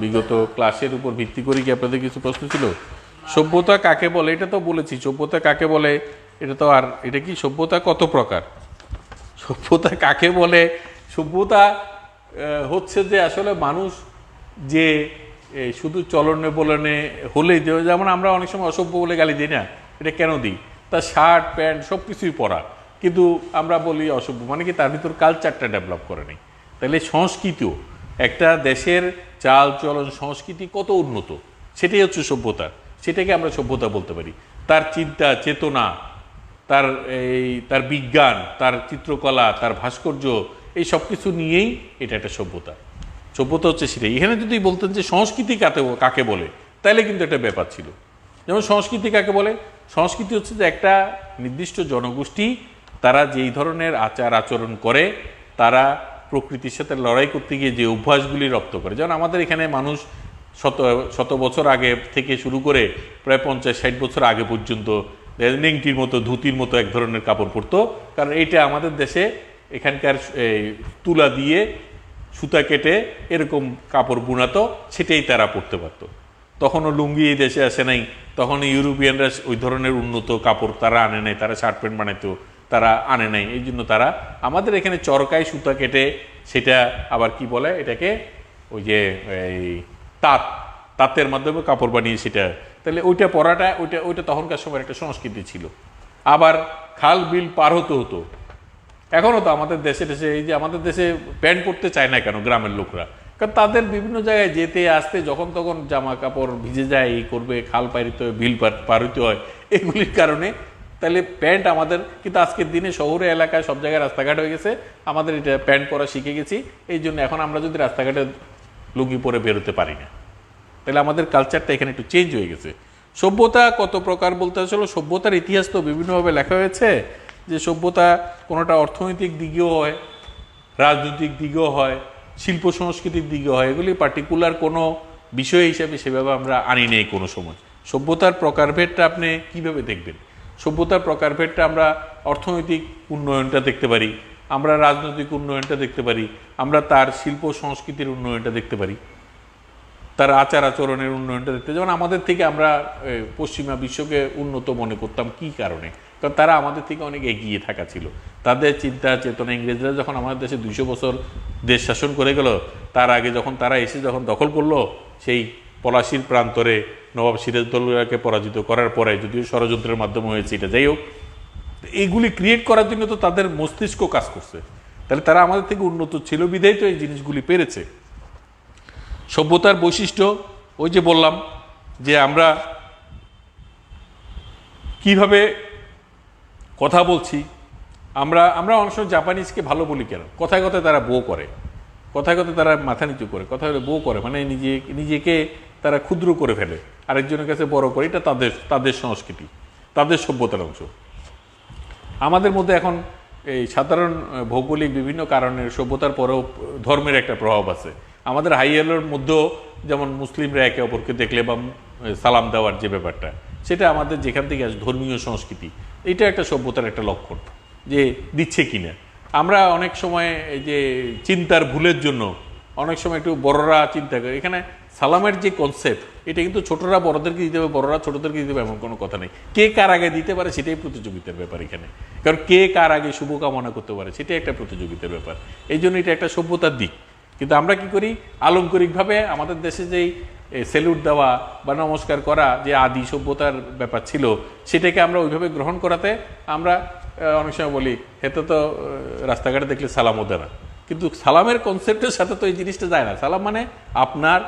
A: বিগত ক্লাসের উপর ভিত্তি করে কি আপনাদের কিছু প্রশ্ন ছিল? সভ্যতা কাকে বলে এটা তো বলেছি, সভ্যতা কাকে বলে এটা তো, আর এটা কি সভ্যতা কত প্রকার, সভ্যতা কাকে বলে? সভ্যতা হচ্ছে যে আসলে মানুষ যে শুধু চলনে বলনে হলেই, যেমন আমরা অনেক সময় অসভ্য বলে গালি দিই না, এটা কেন দিই? তার শার্ট প্যান্ট সব কিছুই পরা, কিন্তু আমরা বলি অসভ্য, মানে কি তার ভিতর কালচারটা ডেভেলপ করে নেই। তাহলে সংস্কৃতিও, একটা দেশের চাল চলন সংস্কৃতি কত উন্নত, সেটাই হচ্ছে সভ্যতা। সেটাকে আমরা সভ্যতা বলতে পারি। তার চিন্তা চেতনা, তার বিজ্ঞান, তার চিত্রকলা, তার ভাস্কর্য, এই সব কিছু নিয়েই এটা একটা সভ্যতা। সভ্যতা হচ্ছে সেটাই। এখানে যদি বলতেন যে সংস্কৃতি কাকে বলে, তাহলে কিন্তু একটা ব্যাপার ছিল। যেমন সংস্কৃতি কাকে বলে? সংস্কৃতি হচ্ছে যে একটা নির্দিষ্ট জনগোষ্ঠী, তারা যেই ধরনের আচার আচরণ করে, তারা প্রকৃতির সাথে লড়াই করতে গিয়ে যে অভ্যাসগুলি রপ্ত করে। যেমন আমাদের এখানে মানুষ শত বছর আগে থেকে শুরু করে প্রায় 50-60 বছর আগে পর্যন্ত নেংটির মতো, ধুতির মতো এক ধরনের কাপড় পরতো। কারণ এইটা আমাদের দেশে এখানকার তুলা দিয়ে সুতা কেটে এরকম কাপড় বুনাতো, সেটাই তারা পরতে পারত। তখনও লুঙ্গি এই দেশে আসে নাই, তখন ইউরোপিয়ানরা ওই ধরনের উন্নত কাপড় তারা আনে নাই, তারা শার্ট প্যান্ট বানাইতো, তারা আনে নাই। এই জন্য তারা আমাদের এখানে চরকায় সুতা কেটে, সেটা আবার কি বলে এটাকে, ওই যে এই তাঁতের মাধ্যমে কাপড় বানিয়ে সেটা, তাহলে ওইটা পরাটা ওইটা তখনকার সময় একটা সংস্কৃতি ছিল। আবার খাল বিল পার হতে হতো। এখনও তো আমাদের দেশে এই যে আমাদের দেশে প্যান্ট পরতে চায় না কেন গ্রামের লোকরা, কারণ তাদের বিভিন্ন জায়গায় যেতে আসতে যখন তখন জামা কাপড় ভিজে যায়, এই করবে, খাল পারিতে হয়, বিল পার হইতে হয়, এগুলির কারণে তাহলে প্যান্ট আমাদের, কিন্তু আজকের দিনে শহরে এলাকায় সব জায়গায় রাস্তাঘাট হয়ে গেছে, আমাদের এটা প্যান্ট পরা শিখে গেছি। এই জন্য এখন আমরা যদি রাস্তাঘাটে লুঙ্গি পরে বেরোতে পারি না, তাহলে আমাদের কালচারটা এখানে একটু চেঞ্জ হয়ে গেছে। সভ্যতা কত প্রকার বলতে আসলে সভ্যতার ইতিহাস তো বিভিন্নভাবে লেখা হয়েছে, যে সভ্যতা কোনোটা অর্থনৈতিক দিকেও হয়, রাজনৈতিক দিকেও হয়, শিল্প সংস্কৃতির দিকেও হয়। এগুলি পার্টিকুলার কোনো বিষয় হিসাবে সেভাবে আমরা আনি নেই কোনো সময়। সভ্যতার প্রকারভেদটা আপনি কিভাবে দেখবেন? সভ্যতার প্রকারভেদটা আমরা অর্থনৈতিক উন্নয়নটা দেখতে পারি, আমরা রাজনৈতিক উন্নয়নটা দেখতে পারি, আমরা তার শিল্প সংস্কৃতির উন্নয়নটা দেখতে পারি, তার আচার আচরণের উন্নয়নটা দেখতে। যেমন আমাদের থেকে আমরা পশ্চিমা বিশ্বকে উন্নত মনে করতাম কি কারণে? কারণ তারা আমাদের থেকে অনেক এগিয়ে থাকা ছিল, তাদের চিন্তা চেতনা। ইংরেজরা যখন আমাদের দেশে 200 বছর দেশ শাসন করে গেল, তার আগে যখন তারা এসে যখন দখল করলো, সেই পলাশির প্রান্তরে নবাব সিরাজউদ্দৌলাকে পরাজিত করার পরে, যদিও ষড়যন্ত্রের মাধ্যমে হয়েছে এটা, যাই হোক, এইগুলি ক্রিয়েট করার জন্য তো তাদের মস্তিষ্ক কাজ করছে। তাহলে তারা আমাদের থেকে উন্নত ছিল বিধায় তো এই জিনিসগুলি পেরেছে। সভ্যতার বৈশিষ্ট্য ওই যে বললাম যে আমরা কিভাবে কথা বলছি, আমরা অনেক সময় জাপানিজকে ভালো বলি কেন? কথায় কথায় তারা বো করে, কথায় কথায় তারা মাথা নিচু করে, কথায় বো করে, মানে নিজেকে তারা ক্ষুদ্র করে ফেলে, আরেকজনের কাছে বড় করে। এটা তাদের সংস্কৃতি, তাদের সভ্যতার অংশ। আমাদের মধ্যে এখন এই সাধারণ ভৌগোলিক বিভিন্ন কারণের সভ্যতার পরেও ধর্মের একটা প্রভাব আছে। আমাদের হাইয়েলের মধ্যেও যেমন মুসলিমরা একে অপরকে দেখলে বা সালাম দেওয়ার যে ব্যাপারটা, সেটা আমাদের যেখান থেকে আসে ধর্মীয় সংস্কৃতি, এটা একটা সভ্যতার একটা লক্ষণ যে দিচ্ছে কিনা। আমরা অনেক সময় এই যে চিন্তার ভুলের জন্য অনেক সময় একটু বড়রা চিন্তা করে, এখানে সালামের যে কনসেপ্ট, এটা কিন্তু ছোটরা বড়দেরকে দিতে হবে, বড়রা ছোটদেরকে দিতে হবে এমন কোনো কথা নেই। কে কার আগে দিতে পারে সেটাই প্রতিযোগিতার ব্যাপার এখানে, কারণ কে কার আগে শুভকামনা করতে পারে সেটাই একটা প্রতিযোগিতার ব্যাপার। এই জন্য এটা একটা সভ্যতার দিক। কিন্তু আমরা কি করি, আলংকরিকভাবে আমাদের দেশে যেই স্যালুট দেওয়া বা নমস্কার করা যে আদি সভ্যতার ব্যাপার ছিল, সেটাকে আমরা ওইভাবে গ্রহণ করাতে আমরা অনেক সময় বলি হেতে তো রাস্তাঘাটে দেখলে সালামও দেয় না, কিন্তু সালামের কনসেপ্টের সাথে তো এই জিনিসটা যায় না। সালাম মানে আপনার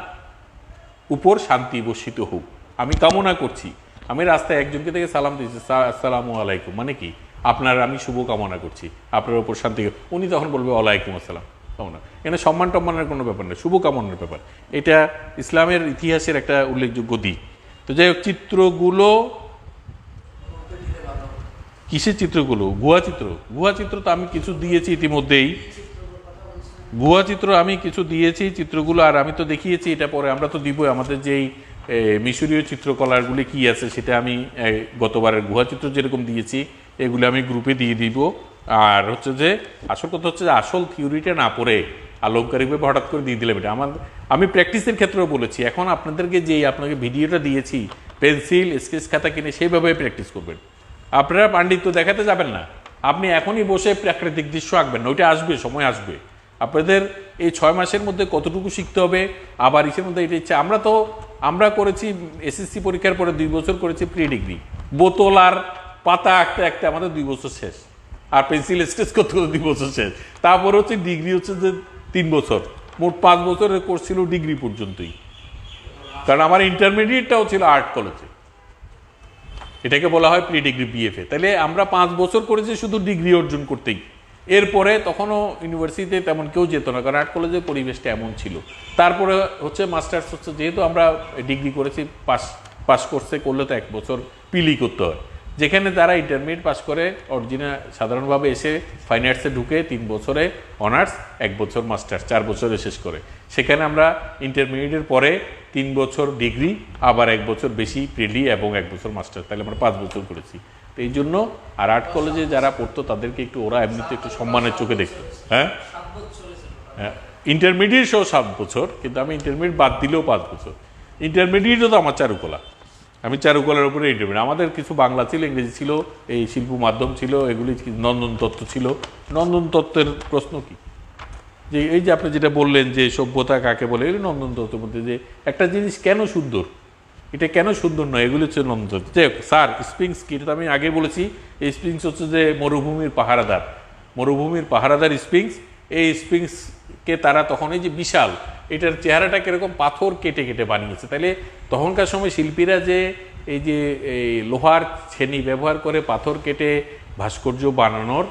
A: উপর শান্তি বর্ষিত হোক, আমি কামনা করছি। আমি রাস্তায় একজনকে থেকে সালাম দিয়েছি, আসসালামু আলাইকুম, মানে কি আপনার আমি শুভ কামনা করছি, আপনার উপর শান্তি। উনি তখন বলবে ওয়ালাইকুম আসসালাম, কামনা। এখানে সম্মান টম্মানের কোনো ব্যাপার নেই, শুভ কামনার ব্যাপার। এটা ইসলামের ইতিহাসের একটা উল্লেখযোগ্য দিক। তো যাই হোক, চিত্রগুলো কিসের চিত্রগুলো? গুহা চিত্র তো আমি কিছু দিয়েছি ইতিমধ্যেই, গুহা চিত্র আমি কিছু দিয়েছি চিত্রগুলো, আর আমি তো দেখিয়েছি। এটা পরে আমরা তো দিবই, আমাদের যেই মিশরীয় চিত্রকলাগুলি কি আছে সেটা আমি গতবারের গুহা চিত্র যেরকম দিয়েছি এগুলো আমি গ্রুপে দিয়ে দিব। আর হচ্ছে যে আসল কথা হচ্ছে যে আসল থিওরিটা না পড়ে আলংকারিকভাবে হঠাৎ করে দিয়ে দিলাম, এটা আমি প্র্যাকটিসের ক্ষেত্রেও বলেছি। এখন আপনাদেরকে আপনাকে ভিডিওটা দিয়েছি, পেন্সিল স্কেচ খাতা কিনে সেইভাবে প্র্যাকটিস করবেন। আপনারা পাণ্ডিত্য দেখাতে যাবেন না, আপনি এখনই বসে প্রাকৃতিক দৃশ্য আঁকবেন না, ওইটা আসবে, সময় আসবে। আপনাদের এই 6 মাসের মধ্যে কতটুকু শিখতে হবে, আবার ইসের মধ্যে এটা ইচ্ছে। আমরা করেছি এসএসসি পরীক্ষার পরে 2 বছর করেছি প্রি ডিগ্রি, বোতল আর পাতা আঁকতে আঁকতে আমাদের 2 বছর শেষ, আর পেন্সিল স্কেচ করতে করতে 2 বছর শেষ। তারপরে হচ্ছে ডিগ্রি হচ্ছে যে 3 বছর, মোট 5 বছরের কোর্স ছিল ডিগ্রি পর্যন্তই। কারণ আমার ইন্টারমিডিয়েটটাও ছিল আর্ট কলেজে, এটাকে বলা হয় প্রি ডিগ্রি বিএফএ। তাহলে আমরা 5 বছর করেছি শুধু ডিগ্রি অর্জন করতেই। এরপরে তখনও ইউনিভার্সিটিতে তেমন কেউ যেত না, কারণ আর্ট কলেজের পরিবেশটা এমন ছিল। তারপরে হচ্ছে মাস্টার্স হচ্ছে, যেহেতু আমরা ডিগ্রি করেছি, পাস কোর্সে করলে তো 1 বছর পিলি করতে হয়, যেখানে তারা ইন্টারমিডিয়েট পাস করে অরিজিনাল সাধারণভাবে এসে ফাইন আর্টসে ঢুকে 3 বছরে অনার্স, 1 বছর মাস্টার্স, 4 বছরে শেষ করে। সেখানে আমরা ইন্টারমিডিয়েটের পরে 3 বছর ডিগ্রি, আবার 1 বছর বেশি প্রিলি এবং 1 বছর মাস্টার্স, তাহলে আমরা 5 বছর করেছি। তো এই জন্য আর আর্ট কলেজে যারা পড়তো তাদেরকে একটু ওরা এমনিতে একটু সম্মানের চোখে দেখতো। হ্যাঁ, ইন্টারমিডিয়েট সহ 7 বছর, কিন্তু আমি ইন্টারমিডিয়েট বাদ দিলেও 5 বছর। ইন্টারমিডিয়েটও তো আমার চারুকলা, আমি চারুকলার উপরে ইন্টারমিডিয়েট। আমাদের কিছু বাংলা ছিল, ইংরেজি ছিল, এই শিল্প মাধ্যম ছিল, এগুলি নন্দন তত্ত্ব ছিল। নন্দন তত্ত্বের প্রশ্ন কি, যে এই যে আপনি যেটা বললেন যে সভ্যতা কাকে বলে, এগুলি নন্দন তত্ত্বের মধ্যে যে একটা জিনিস কেন সুন্দর, এটা কেন সুন্দর নয়, এগুলি হচ্ছে নন্দন তত্ত্ব। যে স্যার স্প্রিংস কি, এটা আমি আগে বলেছি। এই স্প্রিংস হচ্ছে যে মরুভূমির পাহারাদার, মরুভূমির পাহারাদার স্প্রিংস। এই স্প্রিংসকে তারা তখন এই যে বিশাল, এটার চেহারাটা কিরকম পাথর কেটে কেটে বানিয়েছে। তাহলে তখনকার সময় শিল্পীরা যে এই যে এই লোহার ছেনি ব্যবহার করে পাথর কেটে ভাস্কর্য বানানোর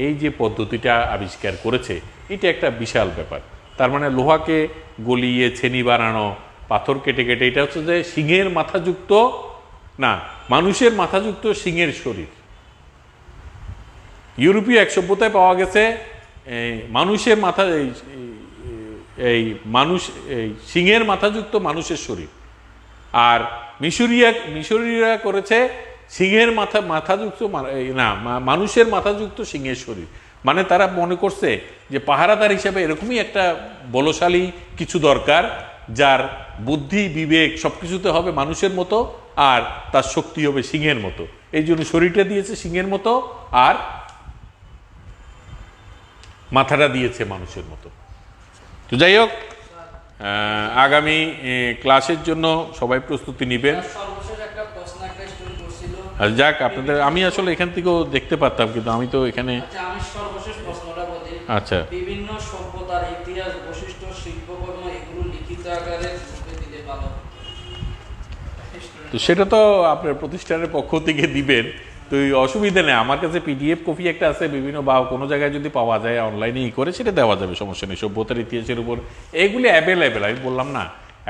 A: এই যে পদ্ধতিটা আবিষ্কার করেছে, এটা একটা বিশাল ব্যাপার। তার মানে লোহাকে গলিয়ে ছেনি বানানো, পাথর কেটে কেটে, এটা হচ্ছে যে সিংহের মাথাযুক্ত না, মানুষের মাথাযুক্ত সিংহের শরীর। ইউরোপীয় এক সভ্যতায় পাওয়া গেছে মানুষের মাথা, এই মানুষ, এই সিংহের মাথাযুক্ত মানুষের শরীর। আর মিশরীয়রা করেছে সিংহের মাথাযুক্ত না, মানুষের মাথাযুক্ত সিংহের শরীর। মানে তারা মনে করছে যে পাহারাদার হিসাবে এরকমই একটা বলশালী কিছু দরকার, যার বুদ্ধি বিবেক সবকিছুতে হবে মানুষের মতো, আর তার শক্তি হবে সিংহের মতো। এই জন্য শরীরটা দিয়েছে সিংহের মতো, আর মাথাটা দিয়েছে মানুষের মতো। তো যাই হোক, আগামী ক্লাসের জন্য সবাই প্রস্তুতি নেবেন। আর যাক, আপনাদের আমি আসলে এখান থেকেও দেখতে পারতাম, কিন্তু আমি তো এখানে।
B: আমি সর্বশেষ প্রশ্নটা বলি।
A: আচ্ছা,
B: বিভিন্ন সভ্যতার ইতিহাস, বৈশিষ্ট্য, শিল্পকর্ম এগুলো লিখিত আকারে দিলে ভালো।
A: তো সেটা তো আপনার প্রতিষ্ঠানের পক্ষ থেকে দিবেন, তো অসুবিধা নেই। আমার কাছে পিডিএফ কপি একটা আছে, বিভিন্ন বা কোনো জায়গায় যদি পাওয়া যায় অনলাইনে করে সেটা দেওয়া যাবে, সমস্যা নেই। সভ্যতার ইতিহাসের উপর এগুলি অ্যাভেলেবেল, আমি বললাম না।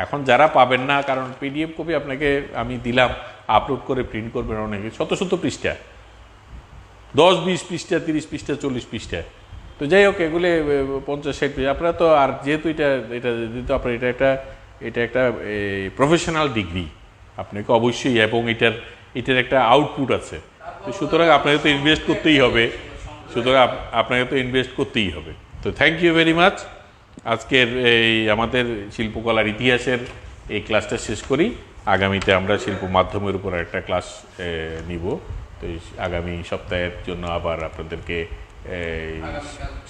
A: এখন যারা পাবেন না, কারণ পিডিএফ কপি আপনাকে আমি দিলাম, আপলোড করে প্রিন্ট করবেন অনেকে, শত শত পৃষ্ঠা, 10-20 পৃষ্ঠা, 30 পৃষ্ঠা, 40 পৃষ্ঠা। তো যাই হোক, এগুলি 50-60 পৃষ্ঠা। আপনারা তো, আর যেহেতু এটা যেহেতু আপনার এটা একটা প্রফেশনাল ডিগ্রি, আপনাকে অবশ্যই, এবং এটার একটা আউটপুট আছে, তো সুতরাং আপনাকে তো ইনভেস্ট করতেই হবে, তো থ্যাংক ইউ ভেরি মাচ। আজকের এই আমাদের শিল্পকলার ইতিহাসের এই ক্লাসটা শেষ করি। আগামীতে আমরা শিল্প মাধ্যমের উপর একটা ক্লাস নিব। তো আগামী সপ্তাহের জন্য আবার আপনাদেরকে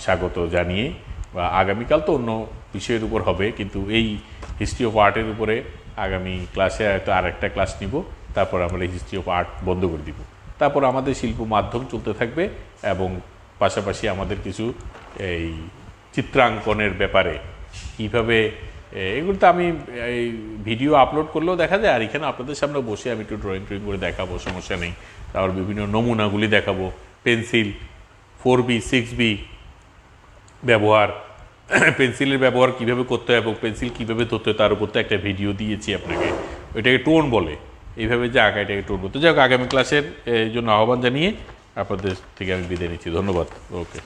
A: স্বাগত জানিয়ে, বা আগামীকাল তো অন্য বিষয়ের উপর হবে, কিন্তু এই হিস্ট্রি অফ আর্টের উপরে আগামী ক্লাসে হয়তো আর একটা ক্লাস নিব। তারপর আমরা হিস্ট্রি অফ আর্ট বন্ধ করে দিব। তারপর আমাদের শিল্প মাধ্যম চলতে থাকবে, এবং পাশাপাশি আমাদের কিছু এই চিত্রাঙ্কনের ব্যাপারে কীভাবে, এগুলো তো আমি এই ভিডিও আপলোড করলেও দেখা যায়, আর এখানে আপনাদের সামনে বসে আমি একটু ড্রয়িং করে দেখাবো, সমস্যা নেই। তারপর বিভিন্ন নমুনাগুলি দেখাবো, পেন্সিল 4B 6B ব্যবহার, পেন্সিলের ব্যবহার কীভাবে করতে হয় এবং পেন্সিল কীভাবে ধরতে হয়, তার উপর তো একটা ভিডিও দিয়েছি আপনাকে। ওইটাকে টোন বলে, এইভাবে যে আঁকা, এটাকে টোন করতে। যাই হোক, আগামী ক্লাসের জন্য আহ্বান জানিয়ে আপনাদের থেকে আমি বিদায় নিচ্ছি। ধন্যবাদ। ওকে।